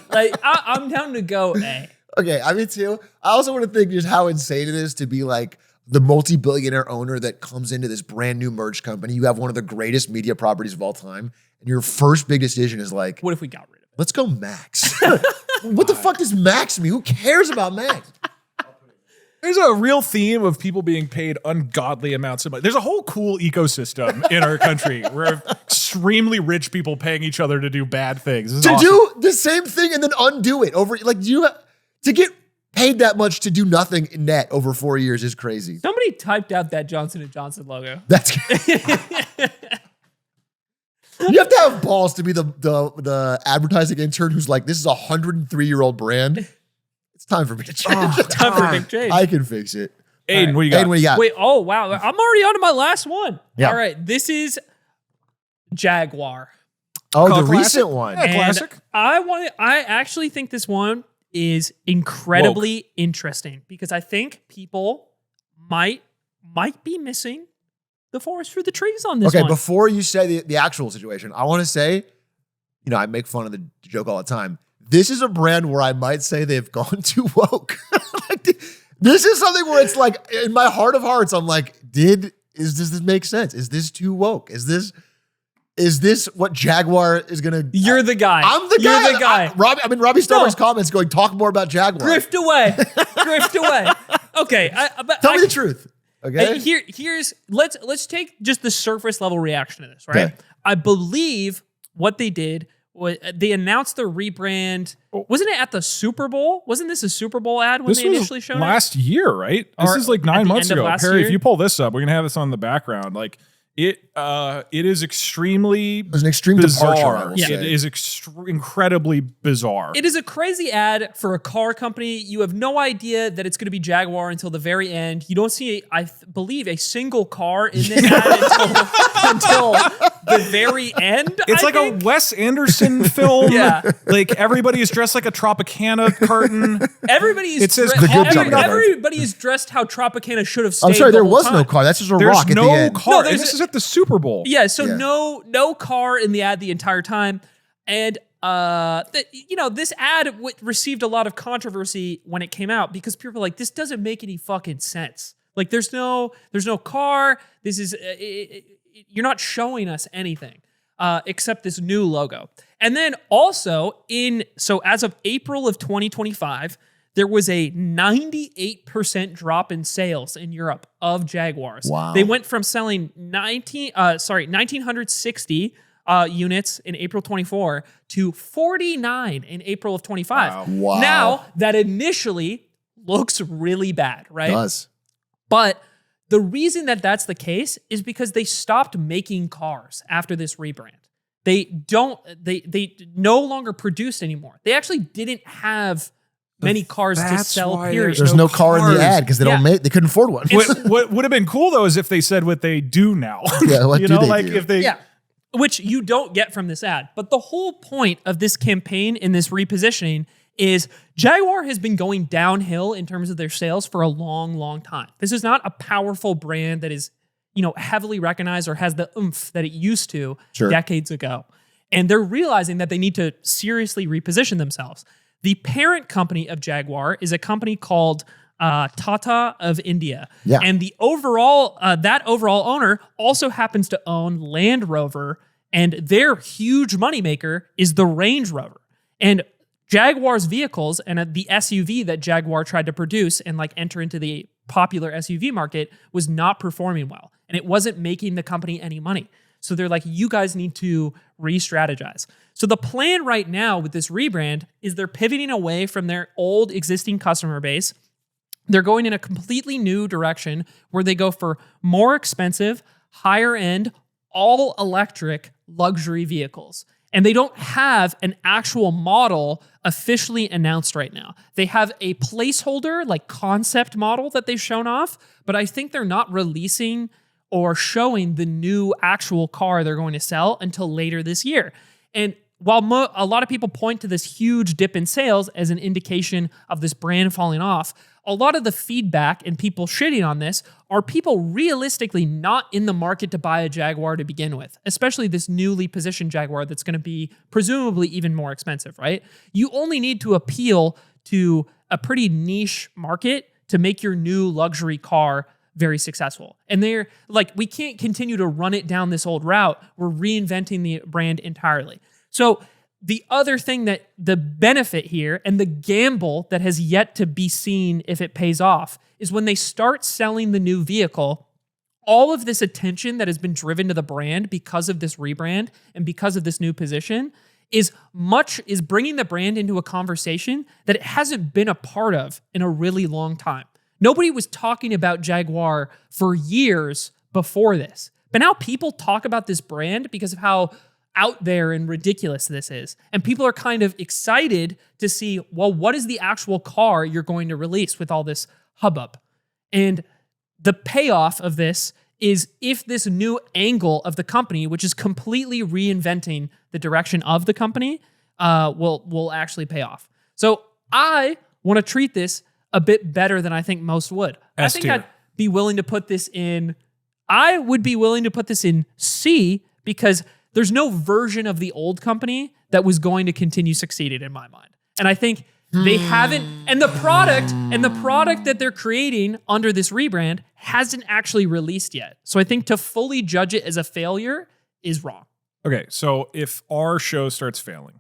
I'm down to go A. Okay, I mean too. I also want to think just how insane it is to be like the multi-billionaire owner that comes into this brand new merged company. You have one of the greatest media properties of all time, and your first big decision is like, What if we got rid of it? let's go Max. What the fuck does Max mean? Who cares about Max? There's a real theme of people being paid ungodly amounts of money. There's a whole cool ecosystem in our country where extremely rich people paying each other to do bad things. This is To awesome. do the same thing and then undo it over like to get paid that much to do nothing net over 4 years is crazy. Somebody typed out that Johnson & Johnson logo. That's you have to have balls to be the advertising intern who's like, this is a 103-year-old brand. It's time for me to change. Time for a big change. I can fix it. Aiden, what do you got? Aiden, what you got? Wait, oh wow. I'm already on to my last one. Yeah. All right. This is Jaguar. Oh, the Classic? recent one. Yeah, classic. I actually think this one is incredibly interesting because I think people might be missing the forest for the trees on this Okay, one. before you say the actual situation, I want to say, I make fun of the joke all the time. This is a brand where I might say they've gone too woke. This is something where it's like, in my heart of hearts, I'm like, does this make sense? Is this too woke? Is this what Jaguar is going to... You're the guy. I'm the guy. You're the guy. Robbie Starbuck's comments going, talk more about Jaguar. Grift away. Grift away. Okay. Tell me the truth. Okay. Let's take just the surface level reaction to this, right? Okay. I believe what they did was they announced the rebrand. Wasn't it at the Super Bowl? Wasn't this a Super Bowl ad when This they was initially showed it? last year, right? This Or is like at 9 the months end of ago. last Perry, year? if you pull this up, we're gonna have this on the background. Like it is extremely It was an extreme bizarre. departure, I will It say. is incredibly bizarre. It is a crazy ad for a car company. You have no idea that it's going to be Jaguar until the very end. You don't see, I believe, a single car in this ad until the very end. It's I like think. a Wes Anderson film. Yeah. Like everybody is dressed like a Tropicana carton. Everybody is It says dre- The Good every- Job. everybody is dressed how Tropicana should have stayed. I'm sorry, the there whole was time. no car. That's just a There's rock at the no end. car. No, and there's this is at the Super Bowl. Yeah, so Yeah. no car in the ad the entire time, and this ad received a lot of controversy when it came out because people were like, this doesn't make any fucking sense. Like, there's no car. This is you're not showing us anything except this new logo. And then also as of April of 2025. There was a 98% drop in sales in Europe of Jaguars. Wow. They went from selling 1,960 units in April 24 to 49 in April of 25. Wow. Wow. Now, that initially looks really bad, right? It does. But the reason that that's the case is because they stopped making cars after this rebrand. They no longer produced anymore. They actually didn't have many cars to That's sell, why period. There's no car in cars. the ad because they Yeah. they couldn't afford one. What would have been cool though is if they said what they do now. Yeah, what do they do? if they Yeah. Which you don't get from this ad. But the whole point of this campaign and this repositioning is Jaguar has been going downhill in terms of their sales for a long, long time. This is not a powerful brand that is, heavily recognized or has the oomph that it used to Sure. decades ago. And they're realizing that they need to seriously reposition themselves. The parent company of Jaguar is a company called Tata of India. Yeah. And the overall owner also happens to own Land Rover, and their huge moneymaker is the Range Rover. And Jaguar's vehicles and the SUV that Jaguar tried to produce and enter into the popular SUV market was not performing well. And it wasn't making the company any money. So they're like, you guys need to re-strategize. So the plan right now with this rebrand is they're pivoting away from their old existing customer base. They're going in a completely new direction where they go for more expensive, higher end, all electric luxury vehicles. And they don't have an actual model officially announced right now. They have a placeholder, concept model that they've shown off, but I think they're not releasing or showing the new actual car they're going to sell until later this year. And while a lot of people point to this huge dip in sales as an indication of this brand falling off, a lot of the feedback and people shitting on this are people realistically not in the market to buy a Jaguar to begin with, especially this newly positioned Jaguar that's going to be presumably even more expensive, right? You only need to appeal to a pretty niche market to make your new luxury car very successful. And they're like, we can't continue to run it down this old route. We're reinventing the brand entirely. So the other thing that the benefit here and the gamble that has yet to be seen if it pays off is when they start selling the new vehicle, all of this attention that has been driven to the brand because of this rebrand and because of this new position is bringing the brand into a conversation that it hasn't been a part of in a really long time. Nobody was talking about Jaguar for years before this. But now people talk about this brand because of how out there and ridiculous this is. And people are kind of excited to see, well, what is the actual car you're going to release with all this hubbub? And the payoff of this is if this new angle of the company, which is completely reinventing the direction of the company, will actually pay off. So I want to treat this a bit better than I think most would. S I think tier. I'd be willing to put this in. I would be willing to put this in C because there's no version of the old company that was going to continue succeeding in my mind. And I think they haven't, and the product that they're creating under this rebrand hasn't actually released yet. So I think to fully judge it as a failure is wrong. Okay, so if our show starts failing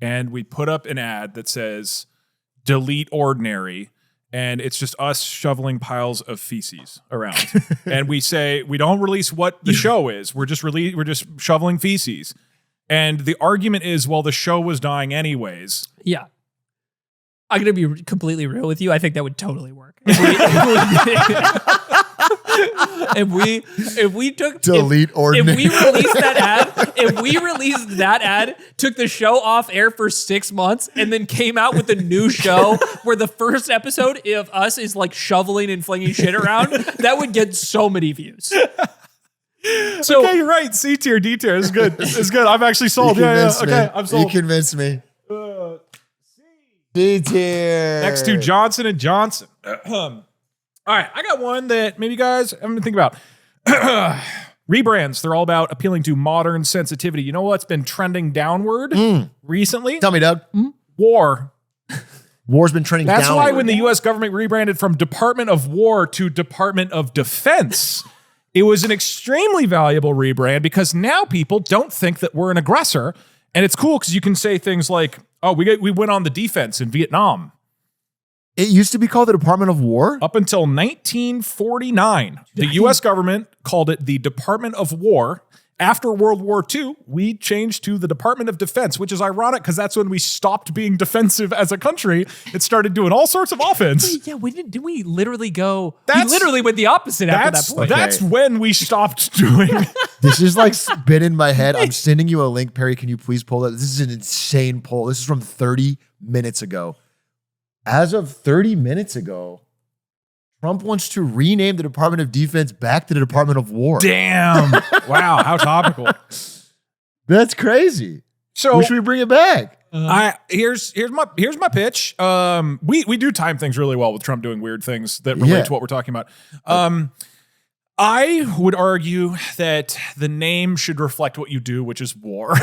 and we put up an ad that says delete ordinary and it's just us shoveling piles of feces around and we say we don't release what the show is, we're just shoveling feces. And the argument is, well, the show was dying anyways. Yeah. I'm going to be completely real with you. I think that would totally work. If we took Delete ordinary. If we released that ad, took the show off air for 6 months, and then came out with a new show where the first episode of us is like shoveling and flinging shit around, that would get so many views. So Okay, you're right. C tier, D tier is good. It's good. I'm actually sold. Yeah. Okay, I'm sold. You convinced me. D tier. Next to Johnson and Johnson. All right, I got one that maybe you guys haven't been thinking about. Rebrands. They're all about appealing to modern sensitivity. You know what's been trending downward recently? Tell me, Doug. War. War's been trending That's downward. why when the U.S. government rebranded from Department of War to Department of Defense, it was an extremely valuable rebrand because now people don't think that we're an aggressor. And it's cool because you can say things like, oh, we went on the defense in Vietnam. It used to be called the Department of War? Up until 1949, the U.S. government called it the Department of War. After World War II, we changed to the Department of Defense, which is ironic because that's when we stopped being defensive as a country. It started doing all sorts of offense. yeah, didn't we literally go? That's- we literally went the opposite after that point. That's when we stopped doing. This is like spin in my head. I'm sending you a link, Perry. Can you please pull that? This is an insane poll. This is from 30 minutes ago. As of 30 minutes ago, Trump wants to rename the Department of Defense back to the Department of War. Damn! Wow, how topical. That's crazy. So Who should we bring it back? here's my pitch. We do time things really well with Trump doing weird things that relate to what we're talking about. I would argue that the name should reflect what you do, which is war.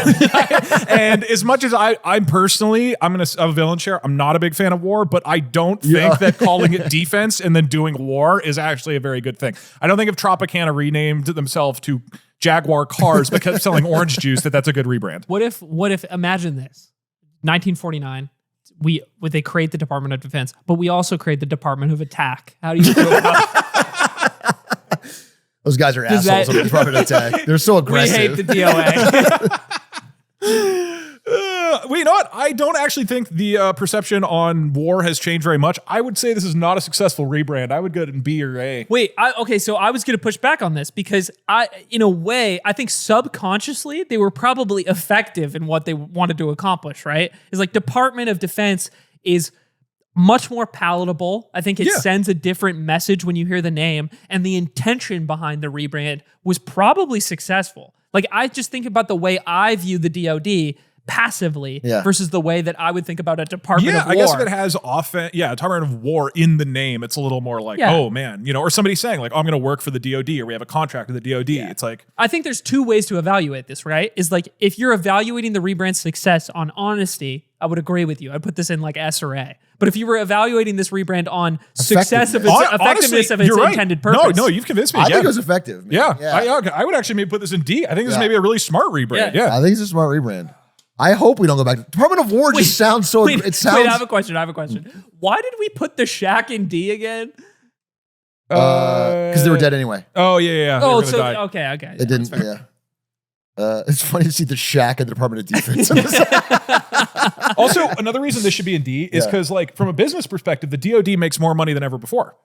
And as much as I'm a villain share. I'm not a big fan of war, but I don't think that calling it defense and then doing war is actually a very good thing. I don't think if Tropicana renamed themselves to Jaguar cars but kept selling orange juice, that's a good rebrand. What if imagine this, 1949, they create the Department of Defense, but we also create the Department of Attack. How do you feel about Those guys are assholes on the Department of Attack. They're so aggressive. We hate the DOA. Well, you know what? I don't actually think the perception on war has changed very much. I would say this is not a successful rebrand. I would go to B or A. Wait, so I was going to push back on this because in a way, I think subconsciously they were probably effective in what they wanted to accomplish, right? It's like Department of Defense is much more palatable. I think it sends a different message when you hear the name, and the intention behind the rebrand was probably successful. Like, I just think about the way I view the DoD passively versus the way that I would think about a Department of War. I guess if it has Department of War in the name, it's a little more like, oh man, or somebody saying like, oh, I'm going to work for the DoD or we have a contract with the DoD. It's like, I think there's two ways to evaluate this, right? Is like, if you're evaluating the rebrand's success on honesty, I would agree with you. I'd put this in like S or A. But if you were evaluating this rebrand on success of its effectiveness of its intended purpose. No, you've convinced me. I think it was effective. Man. I would actually maybe put this in D. I think this is maybe a really smart rebrand. Yeah. I think it's a smart rebrand. I hope we don't go back. Department of War just sounds so. It sounds. Wait, I have a question. Why did we put the Shack in D again? Because they were dead anyway. Oh yeah. Oh, so okay. It didn't. Yeah. It's funny to see the Shack in the Department of Defense. Also, another reason this should be in D is because, like, from a business perspective, the DoD makes more money than ever before.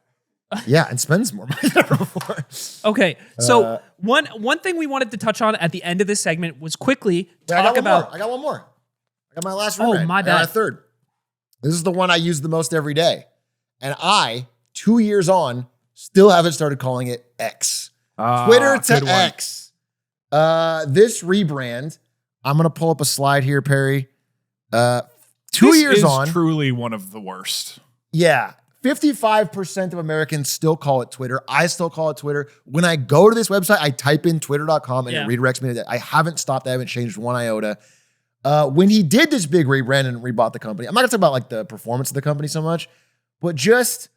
Yeah, and spends more money than ever before. Okay, so one thing we wanted to touch on at the end of this segment was quickly talk about. I got one more. I got my last Oh, rebrand. my I got bad. a third. This is the one I use the most every day, and 2 years on, still haven't started calling it X. Twitter to X. This rebrand, I'm going to pull up a slide here, Perry. 2 years is on. truly one of the worst. Yeah. 55% of Americans still call it Twitter. I still call it Twitter. When I go to this website, I type in twitter.com and it redirects me to that. I haven't stopped. I haven't changed one iota. When he did this big rebrand and rebought the company, I'm not going to talk about like the performance of the company so much, but just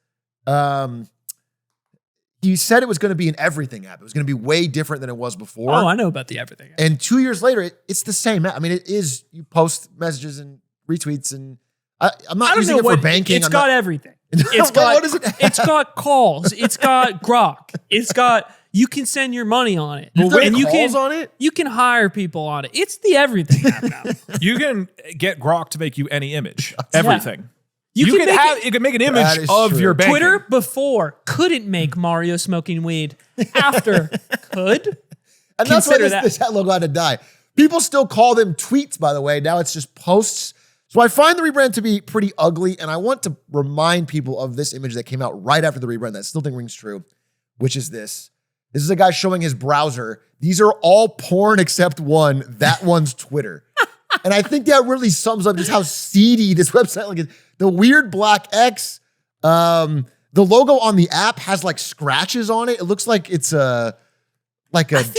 he said it was going to be an everything app. It was going to be way different than it was before. Oh, I know about the everything app. And 2 years later, it's the same app. I mean, it is, you post messages and retweets and I'm not using it for banking. It's got everything. It's got, what does it have? It's got calls. It's got Grok. It's got, you can send your money on it. And you calls on it? You can hire people on it. It's the everything app now. You can get Grok to make you any image. Everything. You can make an image of your banking. Twitter before couldn't make Mario smoking weed. After could. And that's why Consider this logo had to die. People still call them tweets, by the way. Now it's just posts. So I find the rebrand to be pretty ugly, and I want to remind people of this image that came out right after the rebrand that I still think rings true, which is this. This is a guy showing his browser. These are all porn except one. That one's Twitter. And I think that really sums up just how seedy this website is. The weird black X. The logo on the app has like scratches on it. It looks like it's a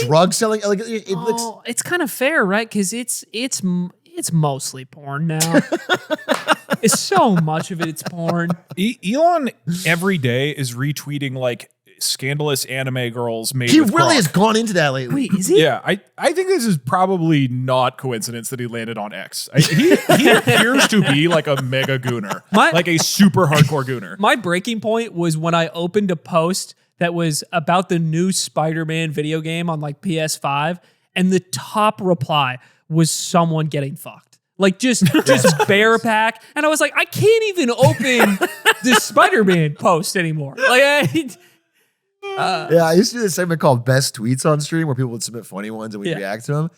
drug selling. Like it looks. It's kind of fair, right? Because it's mostly porn now. It's so much of it's porn. Elon every day is retweeting like scandalous anime girls made He with really Grok. has gone into that lately. Wait, is he? Yeah, I think this is probably not coincidence that he landed on X. He appears to be like a mega gooner, like a super hardcore gooner. My breaking point was when I opened a post that was about the new Spider-Man video game on like PS5, and the top reply was someone getting fucked. Like just bear pack. And I was like, I can't even open this Spider-Man post anymore. Like Yeah, I used to do this segment called Best Tweets on stream where people would submit funny ones and we'd react to them.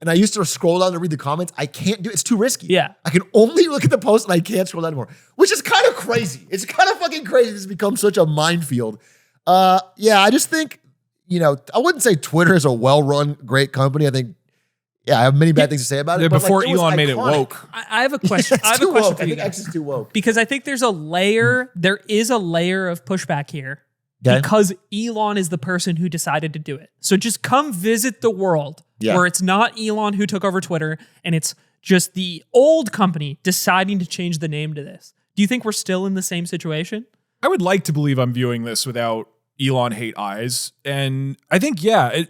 And I used to scroll down to read the comments. I can't do it. It's too risky. Yeah. I can only look at the post and I can't scroll down anymore, which is kind of crazy. It's kind of fucking crazy. This has become such a minefield. Yeah, I just think, I wouldn't say Twitter is a well-run, great company. I think, I have many bad things to say about it. Yeah, but before like, Elon made it iconic. woke. I have a question. I have a Too question woke. for I you think guys. X is too woke. Because I think there's a layer, there is a layer of pushback here. Okay. Because Elon is the person who decided to do it. So just come visit the world where it's not Elon who took over Twitter and it's just the old company deciding to change the name to this. Do you think we're still in the same situation? I would like to believe I'm viewing this without Elon hate eyes. And I think,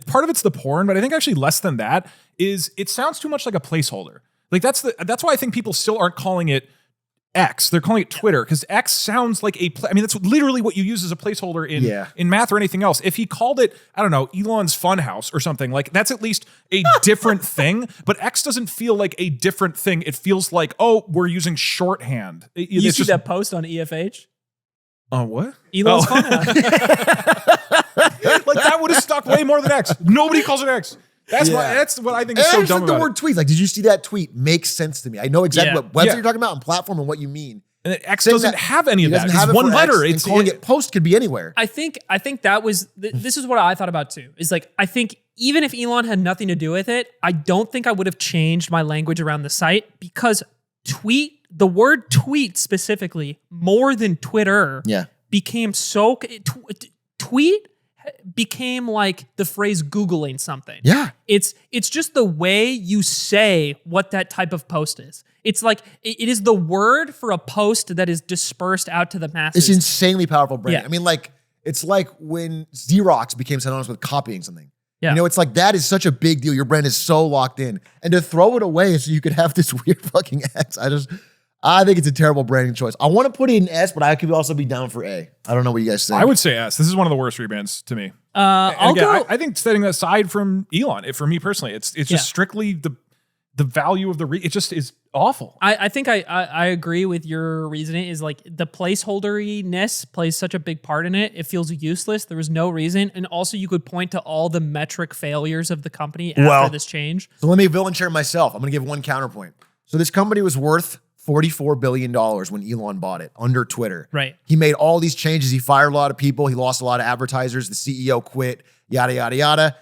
part of it's the porn, but I think actually less than that is it sounds too much like a placeholder. Like that's why I think people still aren't calling it X. They're calling it Twitter because X sounds like that's literally what you use as a placeholder in math or anything else. If he called it, I don't know, Elon's Funhouse or something, like that's at least a different thing. But X doesn't feel like a different thing. It feels like, oh, we're using shorthand. You see that post on EFH? Oh, what? Elon's Funhouse. Like that would have stuck way more than X. Nobody calls it X. That's what I think is so dumb the about word tweet. Like, did you see that tweet? Makes sense to me. I know exactly what website you're talking about and platform and what you mean. And X doesn't have any of that. It's one letter. It's calling it post could be anywhere. I think that was this is what I thought about too. Is like I think even if Elon had nothing to do with it, I don't think I would have changed my language around the site because the word tweet specifically more than Twitter became so tweet became like the phrase Googling something. Yeah. It's just the way you say what that type of post is. It's like, it is the word for a post that is dispersed out to the masses. It's insanely powerful branding. Yeah. I mean, like, it's like when Xerox became synonymous with copying something. Yeah. It's like that is such a big deal. Your brand is so locked in. And to throw it away so you could have this weird fucking X, I think it's a terrible branding choice. I want to put it in S, but I could also be down for A. I don't know what you guys think. I would say S. This is one of the worst rebrands to me. I think setting that aside from Elon, for me personally, it's just strictly the value of it just is awful. I think I agree with your reasoning is like the placeholderiness plays such a big part in it. It feels useless. There was no reason. And also you could point to all the metric failures of the company after this change. So let me villain share myself. I'm going to give one counterpoint. So this company was worth $44 billion when Elon bought it under Twitter. Right. He made all these changes. He fired a lot of people. He lost a lot of advertisers. The CEO quit, yada, yada, yada.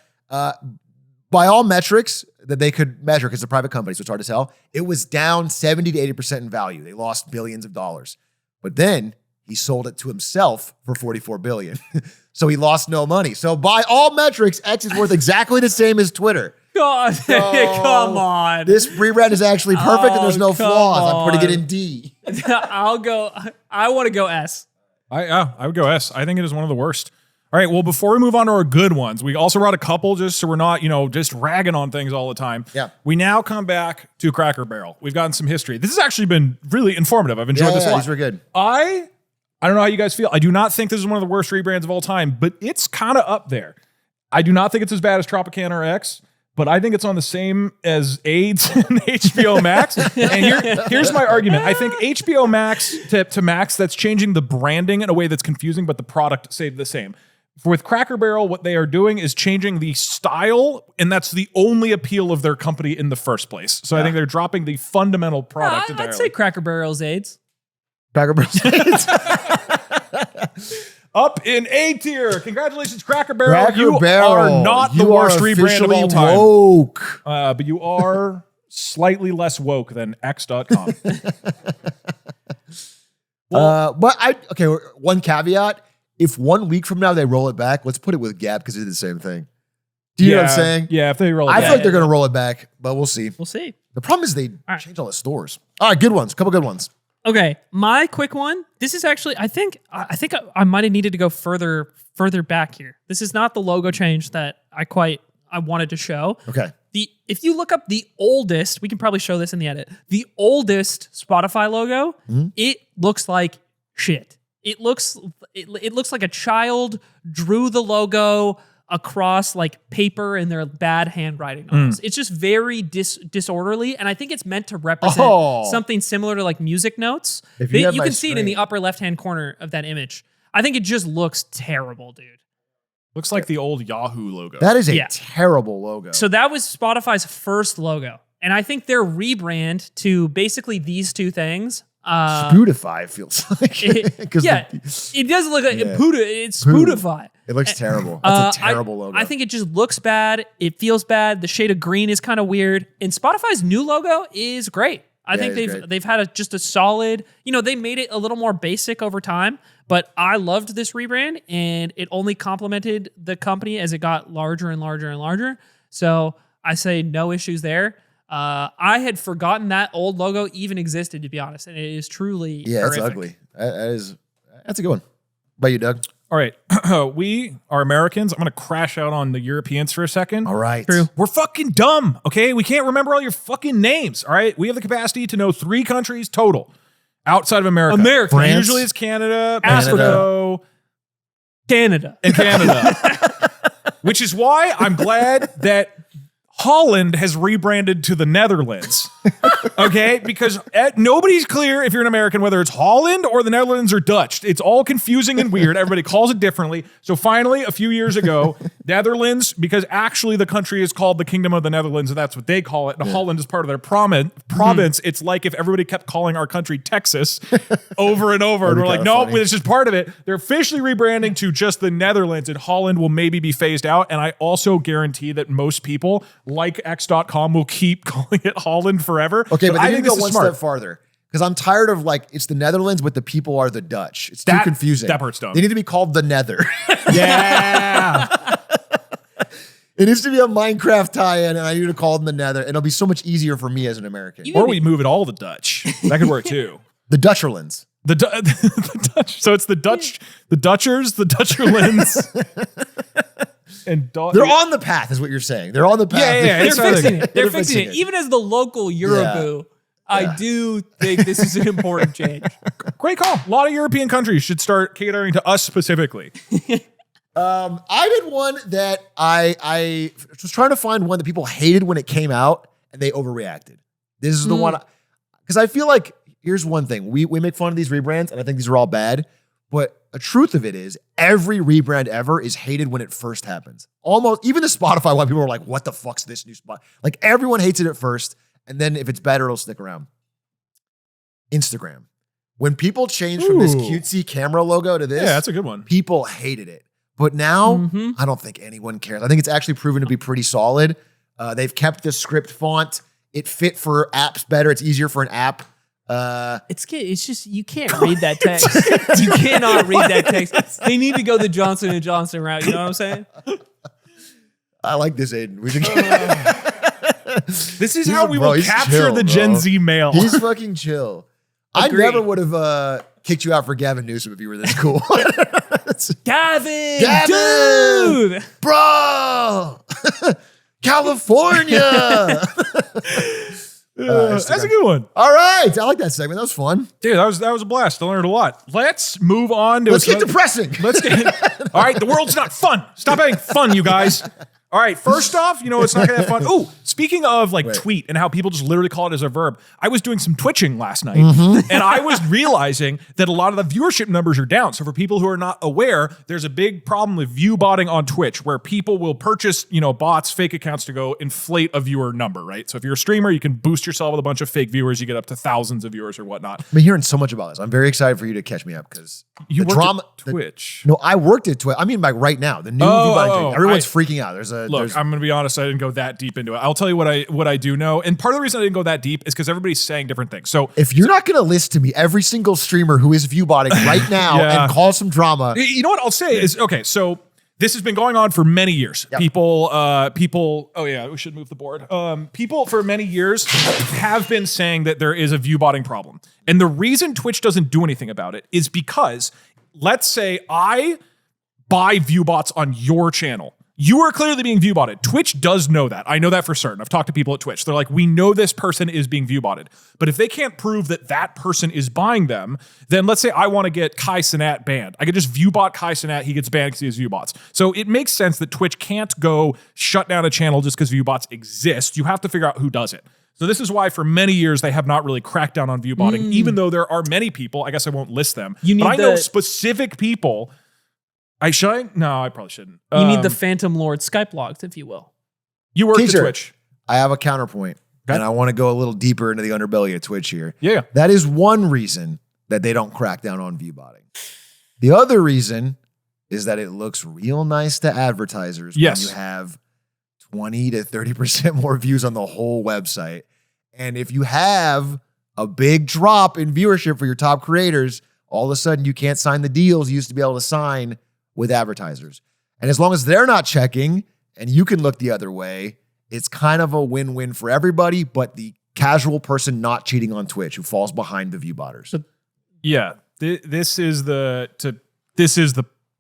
By all metrics, that they could measure because it's a private company, so it's hard to tell. It was down 70 to 80% in value. They lost billions of dollars. But then he sold it to himself for $44 billion. So he lost no money. So by all metrics, X is worth exactly the same as Twitter. God, come on. This rebrand is actually perfect and there's no come flaws. I'm putting it on. in D. I want to go S. I would go S. I think it is one of the worst. All right, well, before we move on to our good ones, we also brought a couple just so we're not, just ragging on things all the time. Yeah. We now come back to Cracker Barrel. We've gotten some history. This has actually been really informative. I've enjoyed this a lot. These were good. I don't know how you guys feel. I do not think this is one of the worst rebrands of all time, but it's kind of up there. I do not think it's as bad as Tropicana or X, but I think it's on the same as AIDS and HBO Max. And here's my argument. I think HBO Max to Max, that's changing the branding in a way that's confusing, but the product stayed the same. With Cracker Barrel, what they are doing is changing the style, and that's the only appeal of their company in the first place. So I think they're dropping the fundamental product entirely. I'd say Cracker Barrel's AIDS. Cracker Barrel. Up in A tier. Congratulations, Cracker Barrel. Cracker You Barrel. are not the You worst are rebrand of all officially time. woke. But you are slightly less woke than X.com. One caveat. If 1 week from now they roll it back, let's put it with Gap because they did the same thing. Do you know what I'm saying? Yeah, if they roll it I back. feel like they're going to roll it back, but we'll see. We'll see. The problem is they right. changed all the stores. All right, good ones. Couple good ones. Okay, my quick one. This is actually, I think I might have needed to go further back here. This is not the logo change that I wanted to show. Okay. If you look up the oldest, we can probably show this in the edit. The oldest Spotify logo, it looks like shit. It looks like a child drew the logo across like paper and their bad handwriting on it. It's just very disorderly, and I think it's meant to represent something similar to like music notes. If you have You my can see it in the screen. upper left-hand corner of that image. I think it just looks terrible, dude. Looks like the old Yahoo logo. That is a Yeah. terrible logo. So that was Spotify's first logo, and I think their rebrand to basically these two things. Spotify feels like. It does look like it's Spotify. It looks terrible. That's a terrible logo. I think it just looks bad. It feels bad. The shade of green is kind of weird. And Spotify's new logo is great. I think it's great. they've had just a solid, they made it a little more basic over time, but I loved this rebrand and it only complemented the company as it got larger and larger and larger. So I say no issues there. I had forgotten that old logo even existed, to be honest, and it is truly it's horrific. ugly. That's a good one. How about you, Doug? All right. We are Americans. I'm going to crash out on the Europeans for a second. All right. True. We're fucking dumb, okay? We can't remember all your fucking names, all right? We have the capacity to know 3 countries total outside of America. France. Usually it's Canada, Africa. Mexico, Canada. and Canada. Which is why I'm glad that Holland has rebranded to the Netherlands. Okay? Because nobody's clear if you're an American whether it's Holland or the Netherlands or Dutch. It's all confusing and weird. Everybody calls it differently. So finally, a few years ago, Netherlands, because actually the country is called the Kingdom of the Netherlands, and that's what they call it. And Holland is part of their province. It's like if everybody kept calling our country Texas over and over. And we're like, no, it's just part of it. They're officially rebranding to just the Netherlands, and Holland will maybe be phased out. And I also guarantee that most people, like X.com, will keep calling it Holland forever. Okay, but I they think need to this go is one smart. step farther. Because I'm tired of it's the Netherlands, but the people are the Dutch. It's too confusing. That part's dumb. They need to be called the Nether. Yeah. It needs to be a Minecraft tie-in, and I need to call them the Nether. And it'll be so much easier for me as an American. Or we move it all to Dutch. That could work too. The Dutcherlands. The Dutch. So it's the Dutch, the Dutchers, the Dutcherlands. And They're on the path, is what you're saying. They're on the path. Yeah. They're It's fixing fine. it. They're fixing it. Even as the local Euroboo, I do think this is an important change. Great call. A lot of European countries should start catering to us specifically. I did one that I was trying to find one that people hated when it came out, and they overreacted. This is the one, because I feel like, here's one thing. We make fun of these rebrands, and I think these are all bad, but the truth of it is every rebrand ever is hated when it first happens. Almost, even the Spotify one, people are like, what the fuck's this new spot? Like, everyone hates it at first, and then if it's better, it'll stick around. Instagram. When people change from this cutesy camera logo to this, Yeah, that's a good one. people hated it. But now, I don't think anyone cares. I think it's actually proven to be pretty solid. They've kept the script font. It fit for apps better. It's easier for an app. It's just you can't read that text. You cannot read that text. They need to go the Johnson & Johnson route. You know what I'm saying? I like this, Aiden. We should This is how we will capture chill, the bro. Gen Z male. He's fucking chill. Agreed. I never would have kicked you out for Gavin Newsom if you were this cool. Gavin, Gavin! dude. Bro! California! That's a good one. All right. I like that segment. That was fun. Dude, that was a blast. I learned a lot. Let's move on to Let's get depressing. Let's get all right, the world's not fun. Stop having fun, you guys. All right, first off, it's not gonna have fun. Oh, speaking of tweet and how people just literally call it as a verb, I was doing some twitching last night and I was realizing that a lot of the viewership numbers are down. So for people who are not aware, there's a big problem with view botting on Twitch where people will purchase, bots, fake accounts to go inflate a viewer number, right? So if you're a streamer, you can boost yourself with a bunch of fake viewers, you get up to thousands of viewers or whatnot. I've been hearing so much about this. I'm very excited for you to catch me up because You the worked drama. at Twitch. No, I worked at Twitch. I mean, right now, the new view botting thing. Everyone's freaking out. Look, I'm going to be honest. I didn't go that deep into it. I'll tell you what I do know. And part of the reason I didn't go that deep is because everybody's saying different things. So if you're not going to list to me every single streamer who is view botting right now and cause some drama. You know what I'll say is, okay, so this has been going on for many years. Yep. People, oh yeah, we should move the board. People for many years have been saying that there is a view botting problem. And the reason Twitch doesn't do anything about it is because, let's say I buy view bots on your channel. You are clearly being view botted. Twitch does know that. I know that for certain. I've talked to people at Twitch. They're like, we know this person is being view botted. But if they can't prove that that person is buying them, then let's say I want to get Kai Cenat banned. I could just view bot Kai Cenat. He gets banned because he has view bots. So it makes sense that Twitch can't go shut down a channel just because view bots exist. You have to figure out who does it. So this is why for many years they have not really cracked down on view botting, even though there are many people. I guess I won't list them. But I know specific people. Should I? No, I probably shouldn't. You need the Phantom Lord Skype logs, if you will. You work at Teacher, Twitch. I have a counterpoint, and I want to go a little deeper into the underbelly of Twitch here. Yeah. That is one reason that they don't crack down on view botting. The other reason is that it looks real nice to advertisers when you have 20 to 30% more views on the whole website. And if you have a big drop in viewership for your top creators, all of a sudden you can't sign the deals you used to be able to sign with advertisers. And as long as they're not checking and you can look the other way, it's kind of a win-win for everybody, but the casual person not cheating on Twitch who falls behind the view botters. Yeah, this is the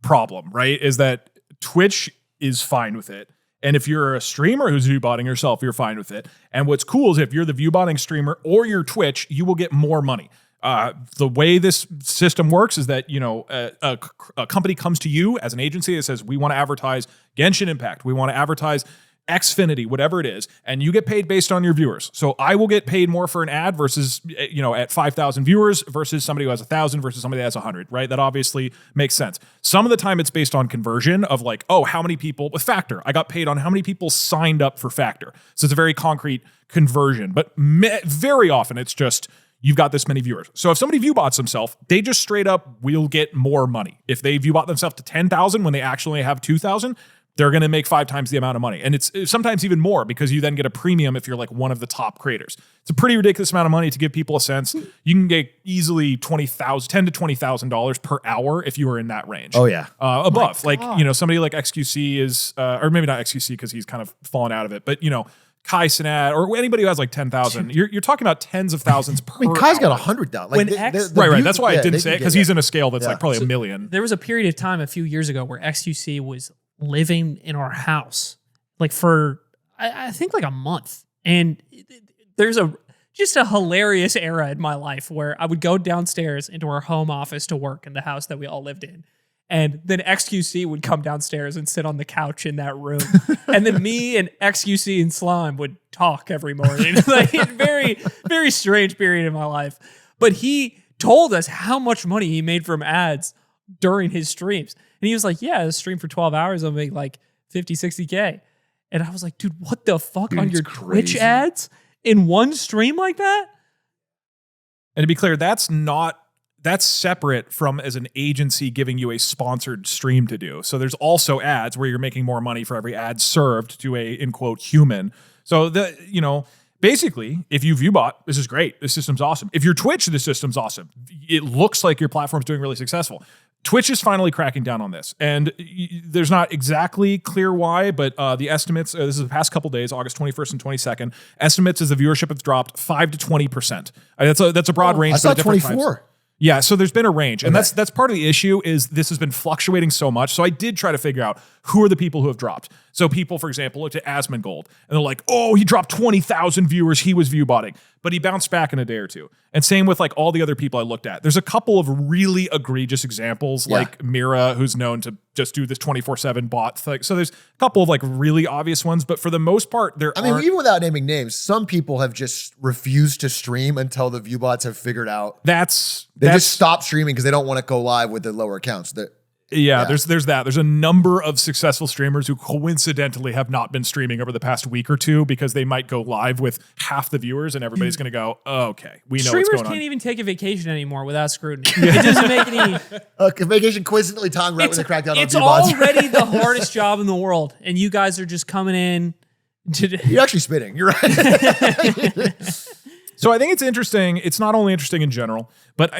problem, right? Is that Twitch is fine with it. And if you're a streamer who's view botting yourself, you're fine with it. And what's cool is if you're the view botting streamer or you're Twitch, you will get more money. The way this system works is that, a company comes to you as an agency that says, we want to advertise Genshin Impact. We want to advertise Xfinity, whatever it is. And you get paid based on your viewers. So I will get paid more for an ad versus, at 5,000 viewers versus somebody who has 1,000 versus somebody that has 100, right? That obviously makes sense. Some of the time it's based on conversion of how many people with Factor. I got paid on how many people signed up for Factor. So it's a very concrete conversion. But very often it's just, you've got this many viewers. So if somebody view bots themselves, they just straight up will get more money. If they view bot themselves to 10,000 when they actually have 2,000, they're going to make 5 times the amount of money. And it's sometimes even more because you then get a premium if you're one of the top creators. It's a pretty ridiculous amount of money to give people a sense. You can get easily $10,000 to $20,000 per hour if you were in that range. Oh yeah. Above. Somebody like XQC is, or maybe not XQC because he's kind of fallen out of it, but Kai Cenat or anybody who has 10,000, you're talking about tens of thousands per hour. Kai's got 100,000. Right. That's why I didn't say it because he's in a scale that's probably a million. There was a period of time a few years ago where XQC was living in our house for I think a month. And there's just a hilarious era in my life where I would go downstairs into our home office to work in the house that we all lived in. And then XQC would come downstairs and sit on the couch in that room. And then me and XQC and Slime would talk every morning. Very, very strange period in my life. But he told us how much money he made from ads during his streams. And he was like, yeah, a stream for 12 hours, I'll make 50, 60K. And I was like, dude, what the fuck on your Twitch ads in one stream like that? And to be clear, that's that's separate from as an agency giving you a sponsored stream to do. So there's also ads where you're making more money for every ad served to a, in quote, human. So basically, if you ViewBot, this is great. This system's awesome. If you're Twitch, this system's awesome. It looks like your platform's doing really successful. Twitch is finally cracking down on this. And there's not exactly clear why, but the estimates, this is the past couple days, August 21st and 22nd, estimates as the viewership have dropped 5 to 20%. That's a broad range. I saw for the different 24. types. Yeah, so there's been a range. And that's part of the issue is this has been fluctuating so much. So I did try to figure out who are the people who have dropped. So people, for example, looked at Asmongold and they're like, oh, he dropped 20,000 viewers. He was viewbotting, but he bounced back in a day or two. And same with like all the other people I looked at. There's a couple of really egregious examples like Mira, who's known to just do this 24/7 bot thing. So there's a couple of like really obvious ones, but for the most part, I mean, even without naming names, some people have just refused to stream until the ViewBots have figured out. They just stop streaming because they don't want to go live with their lower accounts. There's that. There's a number of successful streamers who coincidentally have not been streaming over the past week or two because they might go live with half the viewers and everybody's going to go, oh, okay, we know what's going on. Streamers can't even take a vacation anymore without scrutiny. It doesn't make any... vacation coincidentally timed right when they crack down on ViewBots. It's already the hardest job in the world, and you guys are just coming in to... You're actually spitting. You're right. So I think it's interesting. It's not only interesting in general, but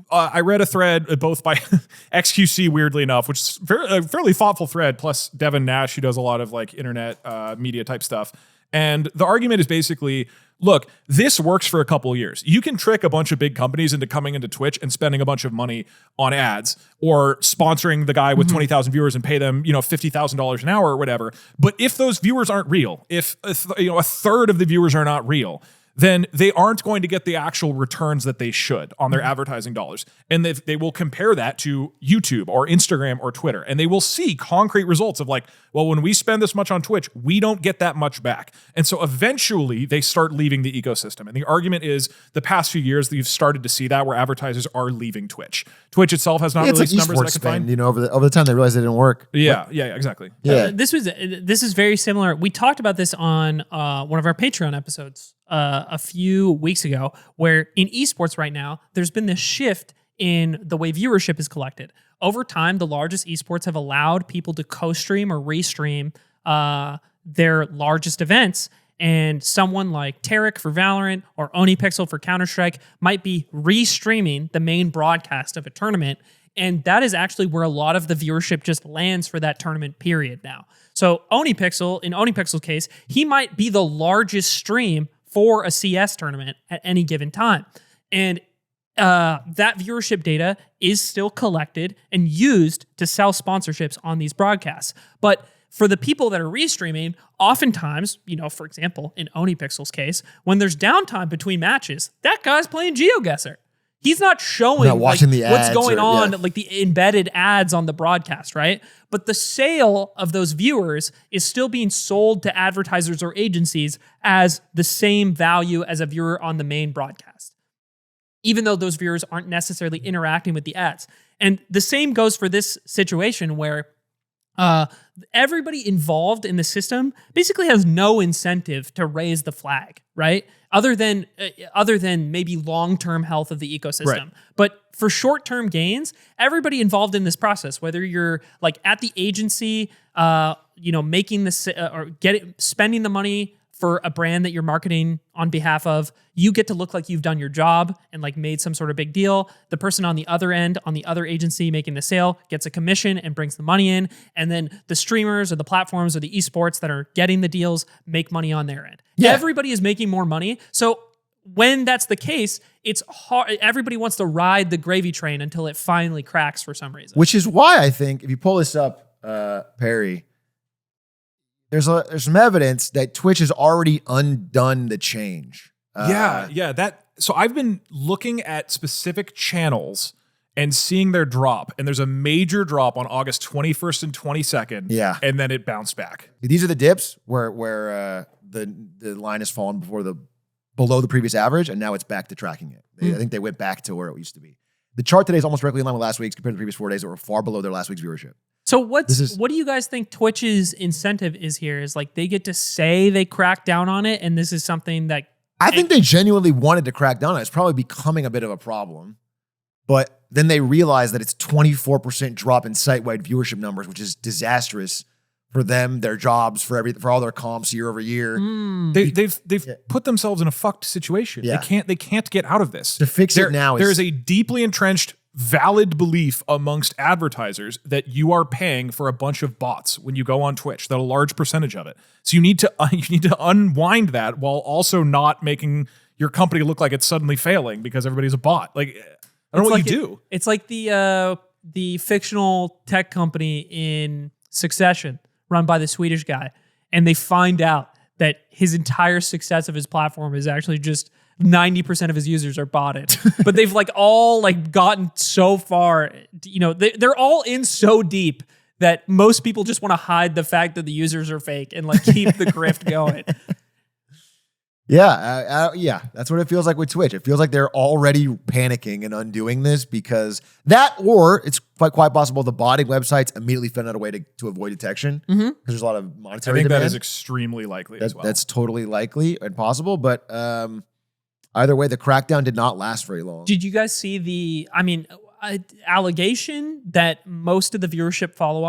I read a thread both by XQC, weirdly enough, which is a fairly thoughtful thread, plus Devin Nash, who does a lot of like internet media type stuff. And the argument is basically, look, this works for a couple of years. You can trick a bunch of big companies into coming into Twitch and spending a bunch of money on ads or sponsoring the guy with 20,000 viewers and pay them, $50,000 an hour or whatever. But if those viewers aren't real, if a third of the viewers are not real, then they aren't going to get the actual returns that they should on their advertising dollars. And they will compare that to YouTube or Instagram or Twitter, and they will see concrete results of like, well, when we spend this much on Twitch, we don't get that much back. And so eventually they start leaving the ecosystem. And the argument is the past few years, you've started to see that where advertisers are leaving Twitch. Twitch itself has not released numbers that I can find. Over the time they realized they didn't work. Yeah, exactly. Yeah. This is very similar. We talked about this on one of our Patreon episodes a few weeks ago, where in esports right now, there's been this shift in the way viewership is collected. Over time, the largest esports have allowed people to co-stream or restream their largest events. And someone like Tarek for Valorant or OniPixel for Counter-Strike might be restreaming the main broadcast of a tournament. And that is actually where a lot of the viewership just lands for that tournament period now. So OniPixel, in OniPixel's case, he might be the largest stream for a CS tournament at any given time. And that viewership data is still collected and used to sell sponsorships on these broadcasts. But for the people that are restreaming, oftentimes, for example, in OniPixel's case, when there's downtime between matches, that guy's playing GeoGuessr. He's not showing watching the what's ads going on, like the embedded ads on the broadcast, right? But the sale of those viewers is still being sold to advertisers or agencies as the same value as a viewer on the main broadcast, even though those viewers aren't necessarily interacting with the ads. And the same goes for this situation where everybody involved in the system basically has no incentive to raise the flag, right? Other than maybe long-term health of the ecosystem. Right. But for short-term gains, everybody involved in this process, whether you're like at the agency, making this or spending the money for a brand that you're marketing on behalf of, you get to look like you've done your job and like made some sort of big deal. The person on the other end, on the other agency making the sale, gets a commission and brings the money in. And then the streamers or the platforms or the esports that are getting the deals make money on their end. Yeah. Everybody is making more money. So when that's the case, it's hard. Everybody wants to ride the gravy train until it finally cracks for some reason. Which is why I think if you pull this up, Perry, there's some evidence that Twitch has already undone the change. So I've been looking at specific channels and seeing their drop, and there's a major drop on August 21st and 22nd. Yeah. And then it bounced back. These are the dips where the line has fallen below the previous average, and now it's back to tracking it. I think they went back to where it used to be. The chart today is almost directly in line with last week's compared to the previous 4 days that were far below their last week's viewership. So what do you guys think Twitch's incentive is here? Is like they get to say they crack down on it, and this is something that I think they genuinely wanted to crack down on it. It's probably becoming a bit of a problem. But then they realize that it's 24% drop in site-wide viewership numbers, which is disastrous for them, their jobs, for all their comps year over year. They've put themselves in a fucked situation. Yeah. They can't get out of this. To fix it now there is a deeply entrenched valid belief amongst advertisers that you are paying for a bunch of bots when you go on Twitch, that a large percentage of it. So you need to unwind that while also not making your company look like it's suddenly failing because everybody's a bot. Like, I don't know what you do. It's like the fictional tech company in Succession run by the Swedish guy, and they find out that his entire success of his platform is actually just 90% of his users are botted. But they've like all like gotten so far, you know, they're all in so deep that most people just want to hide the fact that the users are fake and like keep the grift going. Yeah, that's what it feels like with Twitch. It feels like they're already panicking and undoing this because that, or it's quite possible the botting websites immediately found out a way to avoid detection because there's a lot of monetary demand. That is extremely likely as well. That's totally likely and possible, but either way, the crackdown did not last very long. Did you guys see the, allegation that most of the viewership fall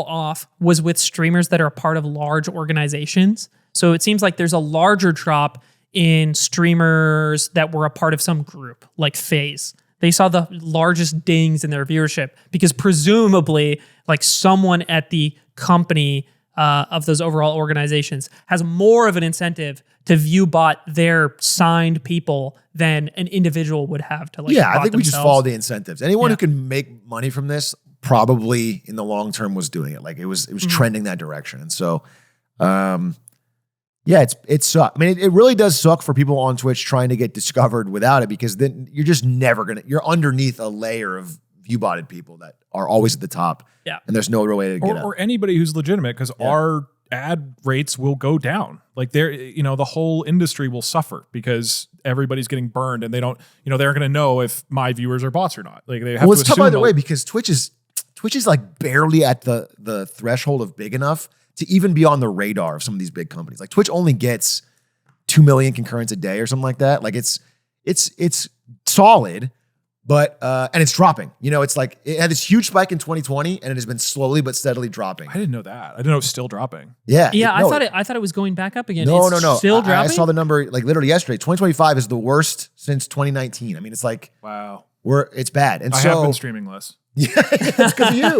off was with streamers that are a part of large organizations? So it seems like there's a larger drop in streamers that were a part of some group, like FaZe. They saw the largest dings in their viewership because presumably, like someone at the company of those overall organizations has more of an incentive to view bot their signed people than an individual would have to like. Yeah, I bot think we just themselves. follow the incentives. Anyone who can make money from this probably in the long term was doing it. Like it was trending that direction, and so. Yeah, it sucks. I mean, it really does suck for people on Twitch trying to get discovered without it because then you're just never you're underneath a layer of view-botted people that are always at the top. Yeah. And there's no real way to get out. Or anybody who's legitimate because our ad rates will go down. Like the whole industry will suffer because everybody's getting burned and they don't, they're going to know if my viewers are bots or not. Like they have to it's tough assume either way because Twitch is like barely at the threshold of big enough to even be on the radar of some of these big companies. Like Twitch only gets 2 million concurrents a day or something like that. Like it's solid, but and it's dropping. It's like it had this huge spike in 2020 and it has been slowly but steadily dropping. I didn't know that. I didn't know it was still dropping. Yeah. I thought it was going back up again. No. Still dropping? I saw the number like literally yesterday. 2025 is the worst since 2019. I mean, it's like wow. It's bad. And I have been streaming less. Yeah, it's because of you.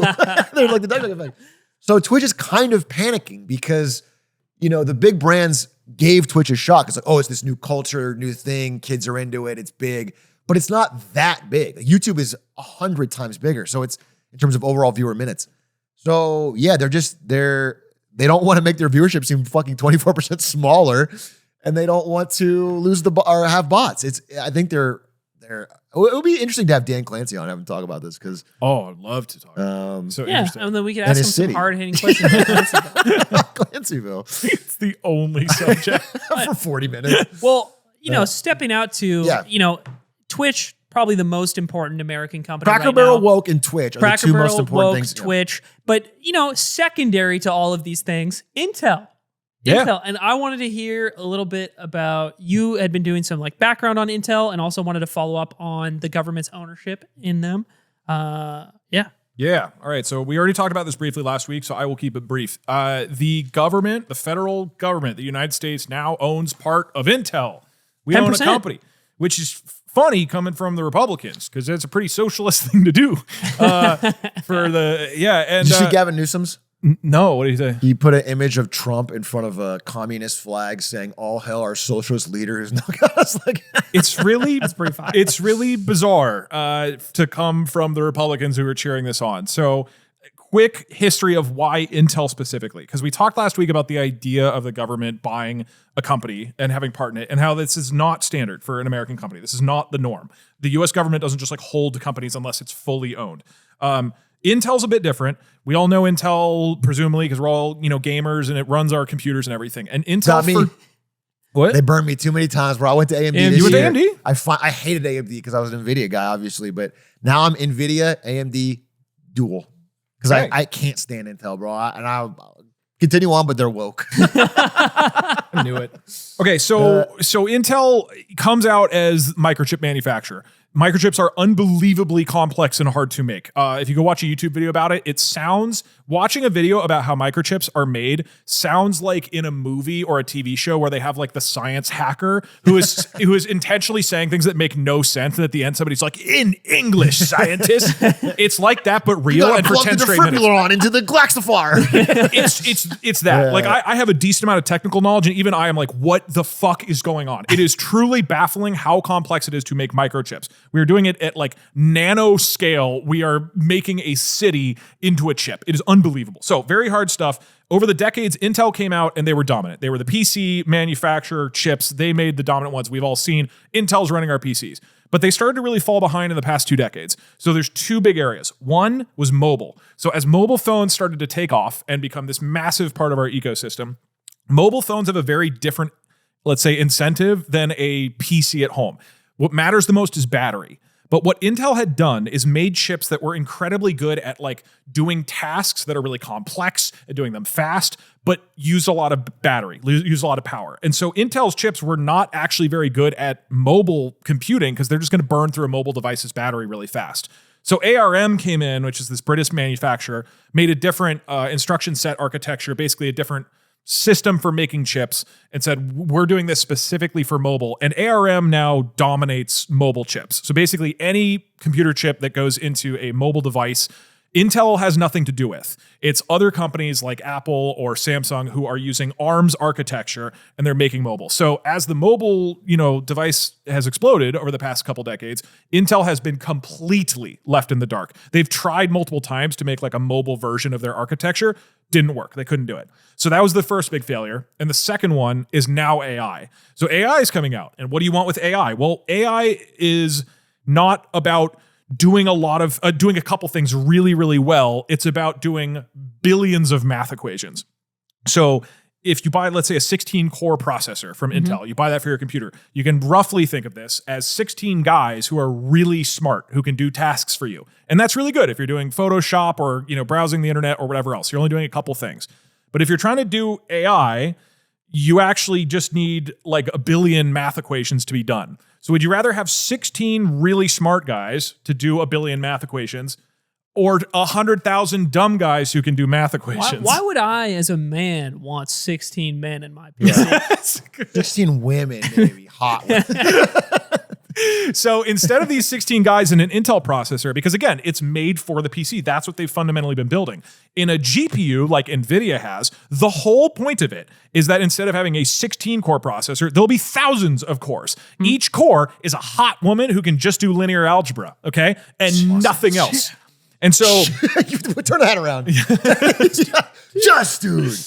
They're like the DougDoug effect. So Twitch is kind of panicking because, the big brands gave Twitch a shot. It's like, oh, it's this new culture, new thing. Kids are into it. It's big, but it's not that big. Like, YouTube is 100 times bigger. So it's in terms of overall viewer minutes. So yeah, they don't want to make their viewership seem fucking 24% smaller, and they don't want to lose or have bots. I think they're. It would be interesting to have Dan Clancy on and have him talk about this because I'd love to talk. So interesting. And then we could ask him some hard-hitting questions. Clancyville. It's the only subject for 40 minutes. Well, stepping out to Twitch, probably the most important American company. Cracker right Barrel, now. Woke, and Twitch are Cracker the two Barrel, most important Woke, things. Twitch, but secondary to all of these things, Intel. Yeah. Intel. And I wanted to hear a little bit about, you had been doing some like background on Intel and also wanted to follow up on the government's ownership in them. Yeah. All right. So we already talked about this briefly last week, so I will keep it brief. The government, the federal government, the United States now owns part of Intel. We own a 10%. company, which is funny coming from the Republicans because it's a pretty socialist thing to do. And Did you see Gavin Newsom's? No, what do you say? He put an image of Trump in front of a communist flag saying, all hell, our socialist leader is not like It's really That's pretty fine. It's really bizarre to come from the Republicans who are cheering this on. So quick history of why Intel specifically, because we talked last week about the idea of the government buying a company and having part in it and how this is not standard for an American company. This is not the norm. The US government doesn't just like hold companies unless it's fully owned. Intel's a bit different. We all know Intel, presumably, because we're all, gamers and it runs our computers and everything. And Intel Got me. What? They burned me too many times, bro. I went to AMD this you went to year. AMD? I hated AMD because I was an NVIDIA guy, obviously, but now I'm NVIDIA, AMD, dual. Because I can't stand Intel, bro. And I'll continue on, but they're woke. I knew it. Okay, so Intel comes out as microchip manufacturer. Microchips are unbelievably complex and hard to make. If you go watch a YouTube video about it, watching a video about how microchips are made sounds like in a movie or a TV show where they have like the science hacker who is intentionally saying things that make no sense. And at the end, somebody's like, in English, scientist. It's like that, but real and for 10 straight minutes. On into the Glaxifier. It's that. Like I have a decent amount of technical knowledge, and even I am like, what the fuck is going on? It is truly baffling how complex it is to make microchips. We are doing it at like nano scale. We are making a city into a chip. It is unbelievable. So very hard stuff. Over the decades, Intel came out and they were dominant. They were the PC manufacturer chips. They made the dominant ones we've all seen. Intel's running our PCs. But they started to really fall behind in the past 2 decades. So there's 2 big areas. One was mobile. So as mobile phones started to take off and become this massive part of our ecosystem, mobile phones have a very different, let's say, incentive than a PC at home. What matters the most is battery. But what Intel had done is made chips that were incredibly good at like doing tasks that are really complex and doing them fast, but use a lot of battery, use a lot of power. And so Intel's chips were not actually very good at mobile computing because they're just going to burn through a mobile device's battery really fast. So ARM came in, which is this British manufacturer, made a different instruction set architecture, basically a different system for making chips, and said, we're doing this specifically for mobile. And ARM now dominates mobile chips. So basically any computer chip that goes into a mobile device, Intel has nothing to do with. It's other companies like Apple or Samsung who are using ARM's architecture and they're making mobile. So as the mobile, device has exploded over the past couple decades, Intel has been completely left in the dark. They've tried multiple times to make like a mobile version of their architecture. Didn't work. They couldn't do it. So that was the first big failure. And the second one is now AI. So AI is coming out. And what do you want with AI? Well, AI is not about doing a couple things really, really well. It's about doing billions of math equations. So if you buy, let's say, a 16-core processor from Intel, you buy that for your computer, you can roughly think of this as 16 guys who are really smart, who can do tasks for you. And that's really good if you're doing Photoshop or browsing the internet or whatever else. You're only doing a couple things. But if you're trying to do AI, you actually just need like a billion math equations to be done. So would you rather have 16 really smart guys to do a billion math equations or 100,000 dumb guys who can do math equations? Why would I, as a man, want 16 men in my PC? 16 women, maybe. Hot women. So instead of these 16 guys in an Intel processor, because again, it's made for the PC, that's what they've fundamentally been building. In a GPU like NVIDIA has, the whole point of it is that instead of having a 16-core processor, there'll be thousands of cores. Each core is a hot woman who can just do linear algebra, okay? And nothing else. And so... Turn that around. Just, dude.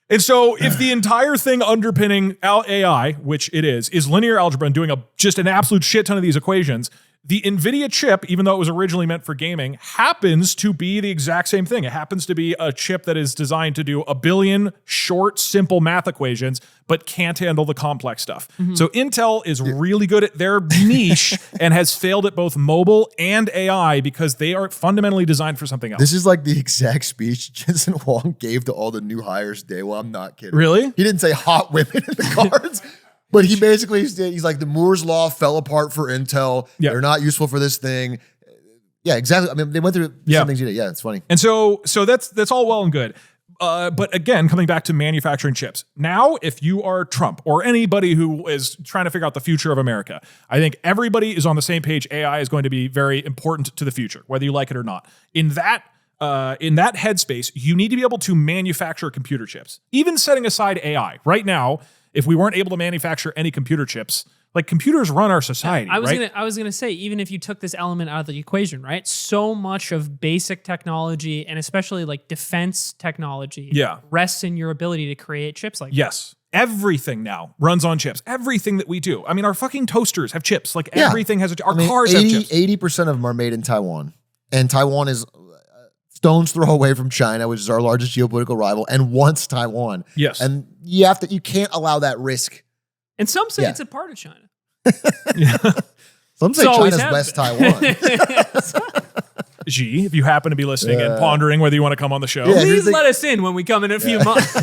And so if the entire thing underpinning AI, which it is linear algebra and doing just an absolute shit ton of these equations, the NVIDIA chip, even though it was originally meant for gaming, happens to be the exact same thing. It happens to be a chip that is designed to do a billion short, simple math equations, but can't handle the complex stuff. So Intel is really good at their niche and has failed at both mobile and AI because they are fundamentally designed for something else. This is like the exact speech Jensen Huang gave to all the new hires day. Well, I'm not kidding. Really? He didn't say hot women in the cards. But he basically said, he's like, the Moore's Law fell apart for Intel. Yep. They're not useful for this thing. Yeah, exactly. I mean, they went through some things you did. Yeah, it's funny. And so that's all well and good. But again, coming back to manufacturing chips. Now, if you are Trump or anybody who is trying to figure out the future of America, I think everybody is on the same page. AI is going to be very important to the future, whether you like it or not. In that headspace, you need to be able to manufacture computer chips. Even setting aside AI, right now, if we weren't able to manufacture any computer chips, like computers run our society, I right? was gonna say, even if you took this element out of the equation, right? So much of basic technology and especially like defense technology rests in your ability to create chips like Yes. Everything now runs on chips. Everything that we do. I mean, our fucking toasters have chips. Like everything has our cars have chips. 80% of them are made in Taiwan. And Taiwan is stone's throw away from China, which is our largest geopolitical rival, and wants Taiwan. Yes. And you can't allow that risk. And some say it's a part of China. Some say China's West Taiwan. G, if you happen to be listening and pondering whether you want to come on the show. Please let us in when we come in a few months.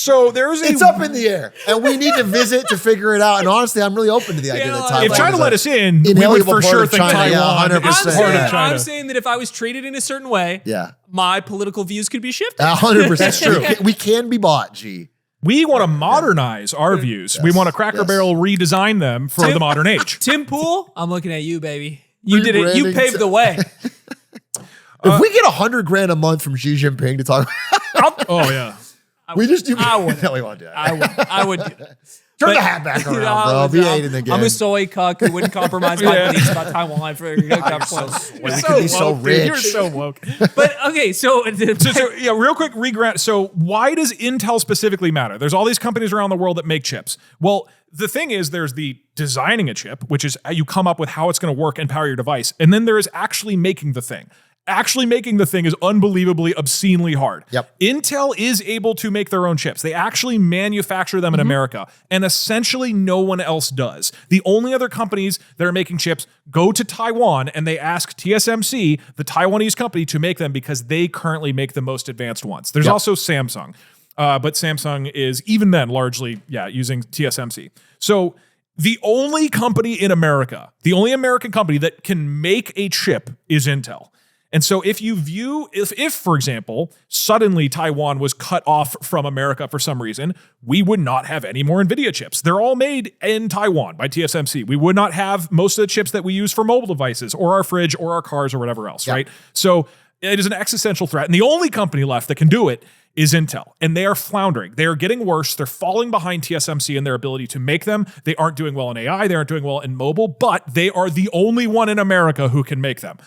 So there's It's up in the air, and we need to visit to figure it out. And honestly, I'm really open to the idea that Taiwan If China is let a us in, we would inalienable for part sure of think China. Taiwan Yeah, is 100%. part of China. I'm saying that if I was treated in a certain way, Yeah, my political views could be shifted. 100%. That's true. We can be bought, G. We want to modernize our views. We want to Cracker Barrel redesign them for the modern age. Tim Pool, I'm looking at you, baby. You did it. You Rebranding paved the way. If we get $100,000 a month from Xi Jinping to talk, Oh yeah. we just do. I would. No, we won't do that. I would do that. Turn the hat back around, bro. Be Aiden again. I'm a soy cuck who wouldn't compromise my beliefs about Taiwan for we could be so Dude, rich. you're so woke. But okay, so Yeah, real quick, So why does Intel specifically matter? There's all these companies around the world that make chips. Well, the thing is, there's the designing a chip, which is you come up with how it's going to work and power your device. And then there is actually making the thing. Actually making the thing is unbelievably, obscenely hard. Yep. Intel is able to make their own chips. They actually manufacture them in America, and essentially no one else does. The only other companies that are making chips go to Taiwan, and they ask TSMC, the Taiwanese company, to make them because they currently make the most advanced ones. There's also Samsung, but Samsung is even then largely, using TSMC. So the only company in America, the only American company that can make a chip is Intel. And so if you view, if for example, suddenly Taiwan was cut off from America for some reason, we would not have any more NVIDIA chips. They're all made in Taiwan by TSMC. We would not have most of the chips that we use for mobile devices or our fridge or our cars or whatever else, right? So it is an existential threat. And the only company left that can do it is Intel. And they are floundering. They are getting worse. They're falling behind TSMC in their ability to make them. They aren't doing well in AI. They aren't doing well in mobile, but they are the only one in America who can make them.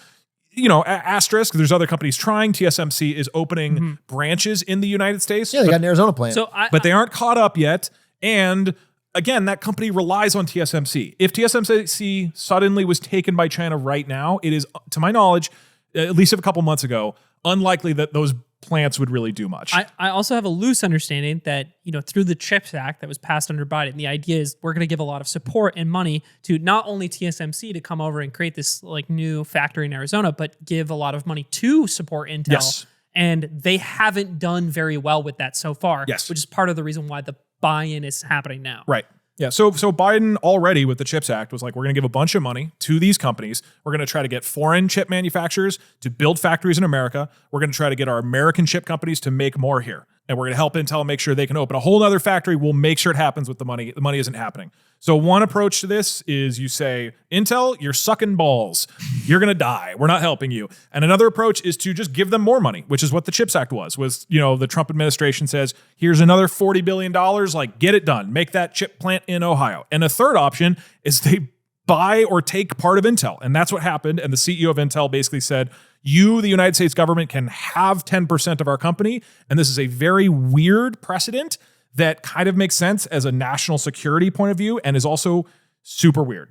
You know, asterisk, there's other companies trying. TSMC is opening branches in the United States. Yeah, they got an Arizona plant. But they aren't caught up yet. And again, that company relies on TSMC. If TSMC suddenly was taken by China right now, it is, to my knowledge, at least a couple months ago, unlikely that those plants would really do much. I also have a loose understanding that, through the CHIPS Act that was passed under Biden, the idea is we're going to give a lot of support and money to not only TSMC to come over and create this new factory in Arizona, but give a lot of money to support Intel. Yes. And they haven't done very well with that so far, Yes. which is part of the reason why the buy-in is happening now. Right. Yeah. So Biden already with the CHIPS Act was like, we're going to give a bunch of money to these companies. We're going to try to get foreign chip manufacturers to build factories in America. We're going to try to get our American chip companies to make more here. And we're going to help Intel make sure they can open a whole other factory. We'll make sure it happens with the money. The money isn't happening. So one approach to this is you say, Intel, you're sucking balls. You're going to die. We're not helping you. And another approach is to just give them more money, which is what the CHIPS Act was, the Trump administration says, here's another $40 billion, like get it done. Make that chip plant in Ohio. And a third option is they buy or take part of Intel. And that's what happened. And the CEO of Intel basically said, you, the United States government, can have 10% of our company. And this is a very weird precedent that kind of makes sense as a national security point of view and is also super weird.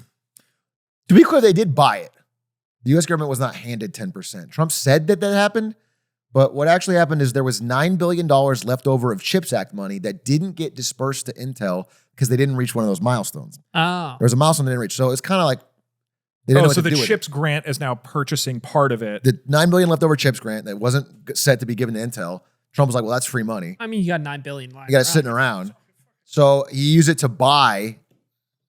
To be clear, they did buy it. The U.S. government was not handed 10%. Trump said that happened, but what actually happened is there was $9 billion left over of CHIPS Act money that didn't get dispersed to Intel because they didn't reach one of those milestones. Oh. There was a milestone they didn't reach. So it's kind of like they didn't know what so to the do with CHIPS grant is now purchasing part of it. The $9 billion leftover CHIPS grant that wasn't set to be given to Intel, Trump was like, well, that's free money. I mean, you got $9 billion lying You got it around. sitting around. So he used it to buy,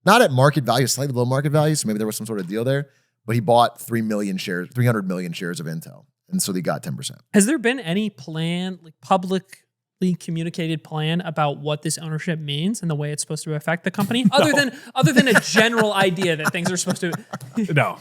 not at market value, slightly below market value, so maybe there was some sort of deal there, but he bought 300 million shares of Intel. And so they got 10%. Has there been any plan, publicly communicated plan about what this ownership means and the way it's supposed to affect the company? Other than a general idea that things are supposed to. No.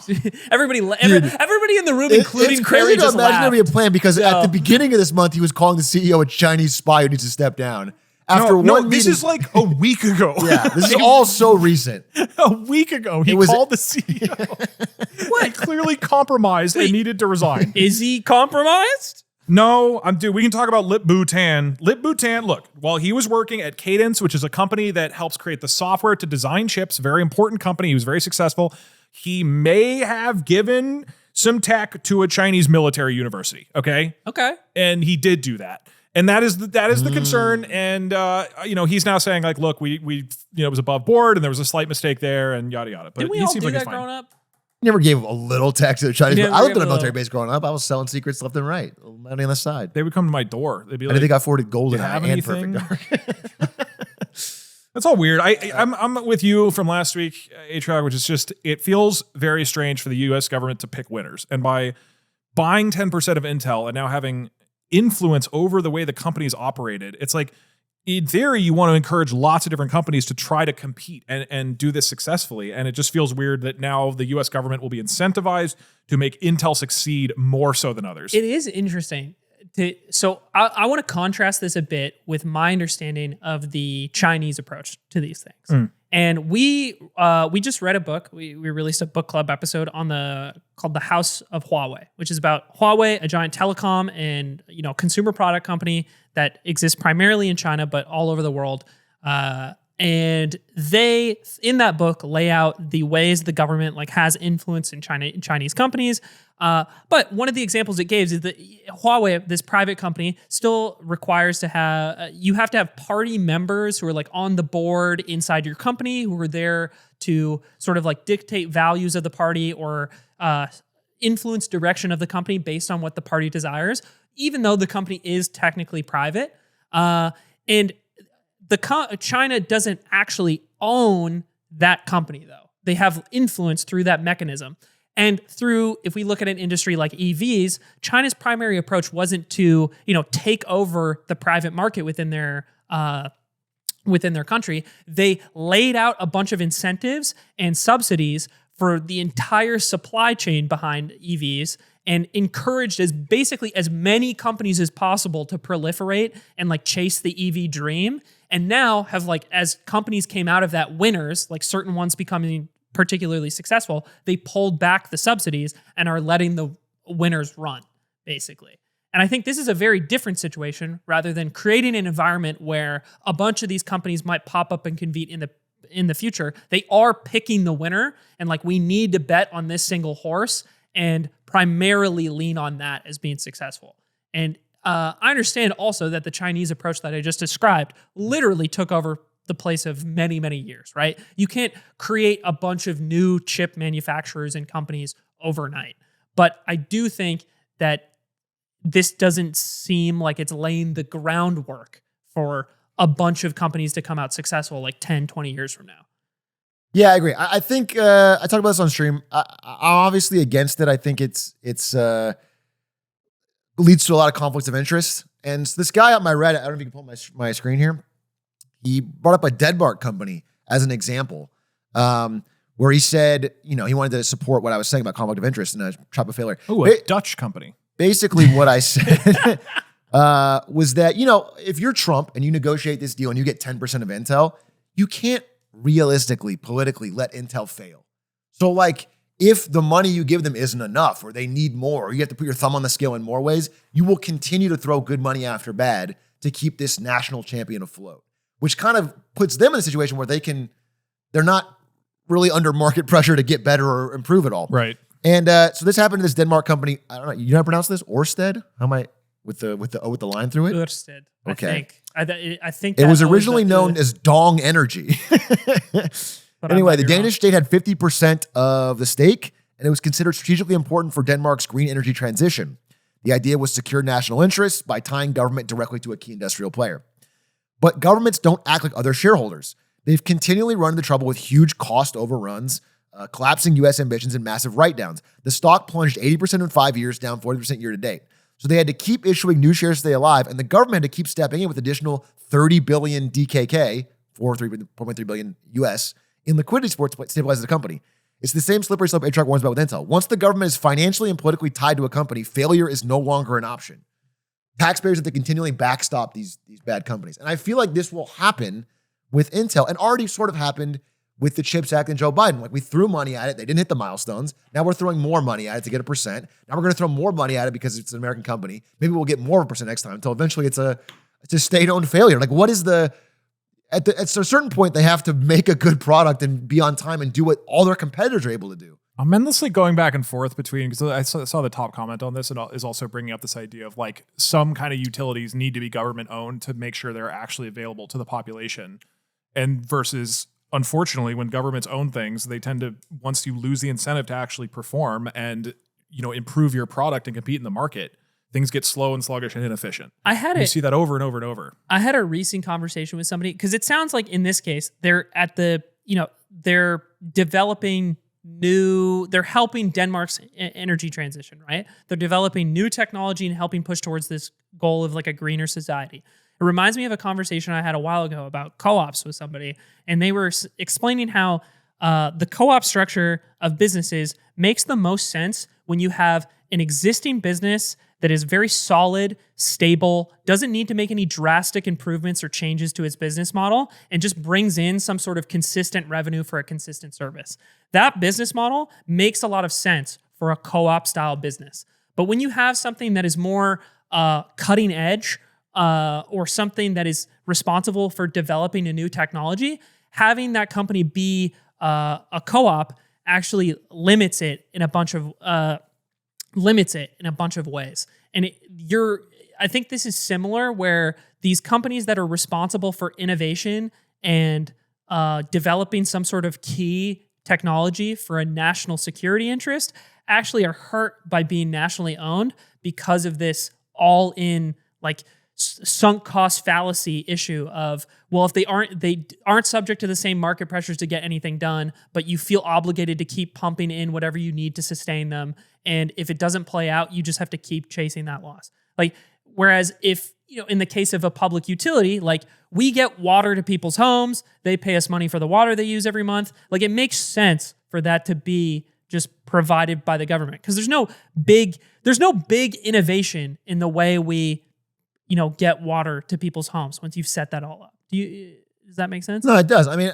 Everybody in the room, including it's Perry, crazy to just imagine laughed. there'd be a plan because at the beginning of this month, he was calling the CEO a Chinese spy who needs to step down. After one meeting, this is like a week ago. yeah, this is all so recent. A week ago, he called the CEO. What? He clearly compromised and needed to resign. Is he compromised? No, we can talk about Lip Bhutan. Lip Bhutan, look, while he was working at Cadence, which is a company that helps create the software to design chips, very important company, he was very successful. He may have given some tech to a Chinese military university, okay? Okay. And he did do that. And that is the concern. And he's now saying like, look, we it was above board and there was a slight mistake there and yada yada. But Didn't we he all seems do like he's that fine. growing up? Never gave a little tax to the Chinese. Never I lived gave in a a military little. base growing up. I was selling secrets left and right. A little money on the side. They would come to my door. They'd be I like, think I afforded golden "Do you have and anything?" perfect dark. That's all weird. I'm with you from last week, Atrioc, which is just, it feels very strange for the U.S. government to pick winners. And by buying 10% of Intel and now having influence over the way the company's operated, it's like, in theory, you want to encourage lots of different companies to try to compete and do this successfully. And it just feels weird that now the US government will be incentivized to make Intel succeed more so than others. It is interesting. So I want to contrast this a bit with my understanding of the Chinese approach to these things. And we just read a book. We released a book club episode called The House of Huawei, which is about Huawei, a giant telecom and consumer product company that exists primarily in China but all over the world. And they, in that book, lay out the ways the government has influence in Chinese companies. But one of the examples it gives is that Huawei, this private company, still requires to have you have to have party members who are on the board inside your company who are there to sort of dictate values of the party or influence direction of the company based on what the party desires, even though the company is technically private. And China doesn't actually own that company, though. They have influence through that mechanism. And if we look at an industry like EVs, China's primary approach wasn't to, take over the private market within their country. They laid out a bunch of incentives and subsidies for the entire supply chain behind EVs and encouraged basically as many companies as possible to proliferate and chase the EV dream. And now have as companies came out of that winners, certain ones becoming particularly successful, they pulled back the subsidies and are letting the winners run, basically. And I think this is a very different situation rather than creating an environment where a bunch of these companies might pop up and compete in the future. They are picking the winner and we need to bet on this single horse and primarily lean on that as being successful. And I understand also that the Chinese approach that I just described literally took over the place of many, many years, right? You can't create a bunch of new chip manufacturers and companies overnight. But I do think that this doesn't seem like it's laying the groundwork for a bunch of companies to come out successful 10, 20 years from now. Yeah, I agree. I think I talked about this on stream. I'm obviously against it. I think it's leads to a lot of conflicts of interest. And so this guy on my Reddit, I don't know if you can pull my screen here. He brought up a Denmark company as an example, where he said, he wanted to support what I was saying about conflict of interest and a trap of failure. Oh, a Dutch company. Basically, what I said was that, if you're Trump and you negotiate this deal and you get 10% of Intel, you can't realistically, politically let Intel fail. So if the money you give them isn't enough or they need more, or you have to put your thumb on the scale in more ways, you will continue to throw good money after bad to keep this national champion afloat, which kind of puts them in a situation where they're not really under market pressure to get better or improve at all. Right. And so this happened to this Denmark company. I don't know. You know how to pronounce this? Orsted? How am I with the O with the line through it? Ørsted, Okay. I think It that was always originally known as Dong Energy. But Anyway, I might the be wrong. Danish state had 50% of the stake, and it was considered strategically important for Denmark's green energy transition. The idea was to secure national interests by tying government directly to a key industrial player. But governments don't act like other shareholders. They've continually run into trouble with huge cost overruns, collapsing U.S. ambitions, and massive write-downs. The stock plunged 80% in 5 years, down 40% year to date. So they had to keep issuing new shares to stay alive, and the government had to keep stepping in with additional 30 billion DKK, 4.3 billion US, in liquidity support to stabilize the company. It's the same slippery slope Atrioc warns about with Intel. Once the government is financially and politically tied to a company, failure is no longer an option. Taxpayers have to continually backstop these bad companies. And I feel like this will happen with Intel, and already sort of happened with the CHIPS Act and Joe Biden. We threw money at it. They didn't hit the milestones. Now we're throwing more money at it to get a percent. Now we're going to throw more money at it because it's an American company. Maybe we'll get more of a percent next time until eventually it's a state-owned failure. What is at a certain point, they have to make a good product and be on time and do what all their competitors are able to do. I'm endlessly going back and forth between, because I saw the top comment on this and is also bringing up this idea of some kind of utilities need to be government owned to make sure they're actually available to the population, and versus unfortunately, when governments own things, they tend to, once you lose the incentive to actually perform and, improve your product and compete in the market, things get slow and sluggish and inefficient. You see that over and over and over. I had a recent conversation with somebody, because it sounds like in this case, they're developing they're helping Denmark's energy transition, right? They're developing new technology and helping push towards this goal of like a greener society. It reminds me of a conversation I had a while ago about co-ops with somebody, and they were explaining how the co-op structure of businesses makes the most sense when you have an existing business that is very solid, stable, doesn't need to make any drastic improvements or changes to its business model, and just brings in some sort of consistent revenue for a consistent service. That business model makes a lot of sense for a co-op style business. But when you have something that is more cutting edge, or something that is responsible for developing a new technology, having that company be a co-op actually limits it in a bunch of ways. And I think this is similar, where these companies that are responsible for innovation and developing some sort of key technology for a national security interest actually are hurt by being nationally owned because of this all-in like sunk cost fallacy issue of, well, if they aren't subject to the same market pressures to get anything done, but you feel obligated to keep pumping in whatever you need to sustain them. And if it doesn't play out, you just have to keep chasing that loss. Like, whereas if, in the case of a public utility, like we get water to people's homes, they pay us money for the water they use every month. Like, it makes sense for that to be just provided by the government, because there's no big innovation in the way we get water to people's homes once you've set that all up. Does that make sense? No, it does. I mean,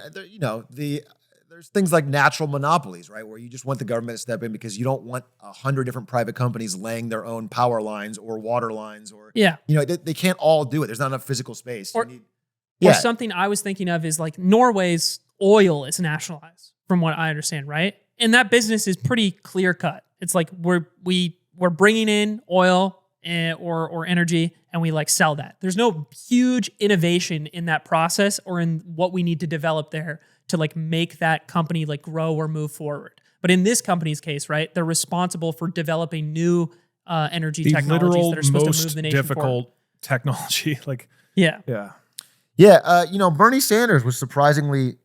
there's things like natural monopolies, right? Where you just want the government to step in because you don't want 100 different private companies laying their own power lines or water lines, or, they can't all do it. There's not enough physical space. Or something I was thinking of is like Norway's oil is nationalized, from what I understand, right? And that business is pretty clear cut. It's like we're bringing in oil or energy, and we like sell that. There's no huge innovation in that process or in what we need to develop there to like make that company like grow or move forward. But in this company's case, right, they're responsible for developing new energy technologies that are supposed to move the nation difficult forward. Technology. Bernie Sanders was surprisingly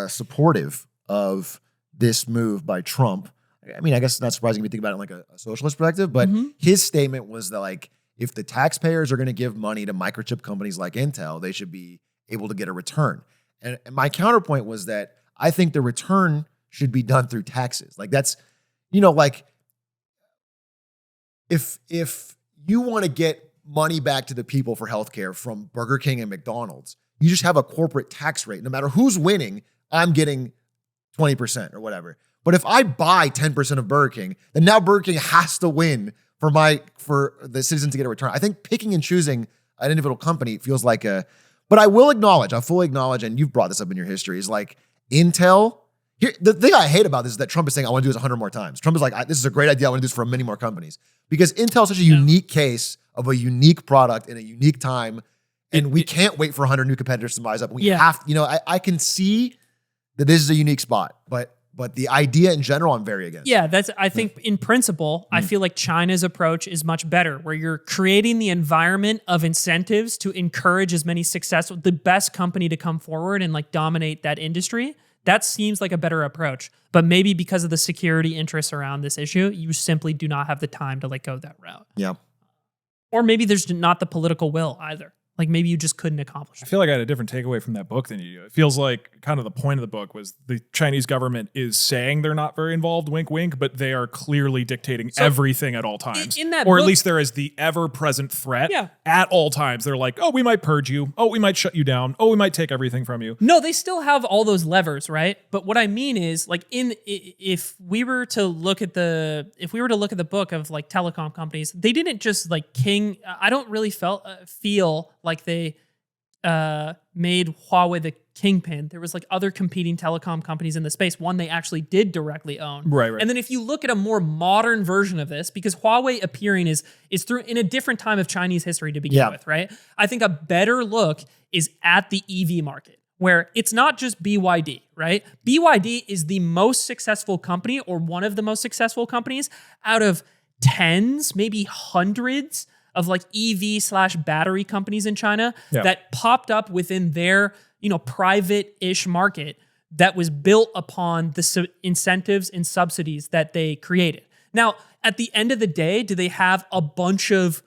supportive of this move by Trump. I mean, I guess it's not surprising if you think about it in like a socialist perspective, but his statement was that like, if the taxpayers are going to give money to microchip companies like Intel, they should be able to get a return. And my counterpoint was that I think the return should be done through taxes. Like that's, like if you want to get money back to the people for healthcare from Burger King and McDonald's, you just have a corporate tax rate. No matter who's winning, I'm getting 20% or whatever. But if I buy 10% of Burger King, then now Burger King has to win for the citizens to get a return. I think picking and choosing an individual company feels like but I fully acknowledge, and you've brought this up in your history, is like Intel. Here, the thing I hate about this is that Trump is saying, I want to do this 100 more times. Trump is like, this is a great idea. I want to do this for many more companies. Because Intel is such a unique case of a unique product in a unique time. And we can't wait for 100 new competitors to rise up. We have, I can see that this is a unique spot, but the idea in general, I'm very against. Yeah, I think in principle, I feel like China's approach is much better, where you're creating the environment of incentives to encourage as many the best company to come forward and like dominate that industry. That seems like a better approach. But maybe because of the security interests around this issue, you simply do not have the time to like go that route. Yeah. Or maybe there's not the political will either. Like maybe you just couldn't accomplish it. I feel like I had a different takeaway from that book than you do. It feels like kind of the point of the book was the Chinese government is saying they're not very involved, wink, wink, but they are clearly dictating everything at all times. In that or book, at least there is the ever-present threat at all times. They're like, oh, we might purge you. Oh, we might shut you down. Oh, we might take everything from you. No, they still have all those levers, right? But what I mean is, like, if we were to look at the book of like telecom companies, they didn't just like I don't really feel like they made Huawei the kingpin. There was like other competing telecom companies in the space. One they actually did directly own. Right. And then if you look at a more modern version of this, because Huawei appearing is through in a different time of Chinese history to begin with, right? I think a better look is at the EV market, where it's not just BYD, right? BYD is the most successful company or one of the most successful companies out of tens, maybe hundreds of like EV/battery companies in China that popped up within their, private-ish market that was built upon the incentives and subsidies that they created. Now, at the end of the day, do they have a bunch of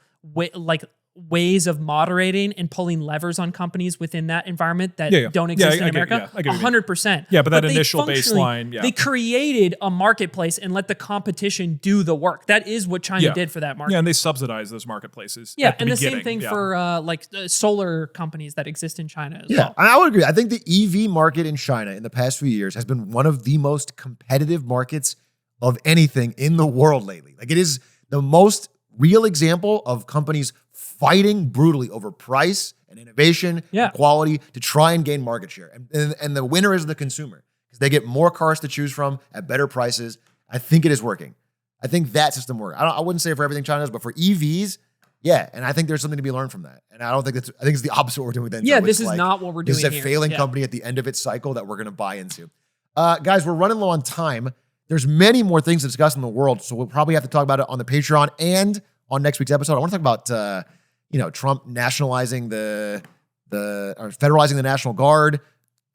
ways of moderating and pulling levers on companies within that environment that don't exist in America? 100%. Yeah, but that initial baseline, they created a marketplace and let the competition do the work. That is what China did for that market. Yeah, and they subsidize those marketplaces. Yeah, and the same thing for solar companies that exist in China as well. I would agree. I think the EV market in China in the past few years has been one of the most competitive markets of anything in the world lately. Like, it is the most real example of companies fighting brutally over price and innovation and quality to try and gain market share. And the winner is the consumer because they get more cars to choose from at better prices. I think it is working. I think that system works. I wouldn't say for everything China does, but for EVs, and I think there's something to be learned from that. And I think it's the opposite of what we're doing with Denso. Yeah, this is not what we're doing. This is a failing company at the end of its cycle that we're going to buy into. Guys, we're running low on time. There's many more things to discuss in the world, so we'll probably have to talk about it on the Patreon and on next week's episode. I want to talk about Trump nationalizing or federalizing the National Guard,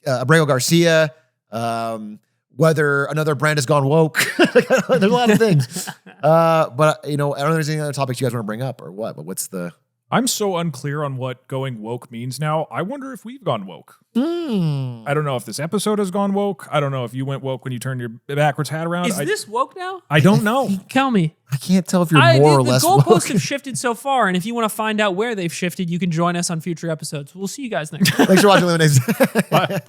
Abrego Garcia, whether another brand has gone woke. There's a lot of things. But I don't know if there's any other topics you guys want to bring up or what, but what's the... I'm so unclear on what going woke means now. I wonder if we've gone woke. I don't know if this episode has gone woke. I don't know if you went woke when you turned your backwards hat around. Is this woke now? I don't know. Tell me. I can't tell if you're more or less woke. The goalposts have shifted so far, and if you want to find out where they've shifted, you can join us on future episodes. We'll see you guys next time. Thanks for watching, Lemonades. Bye.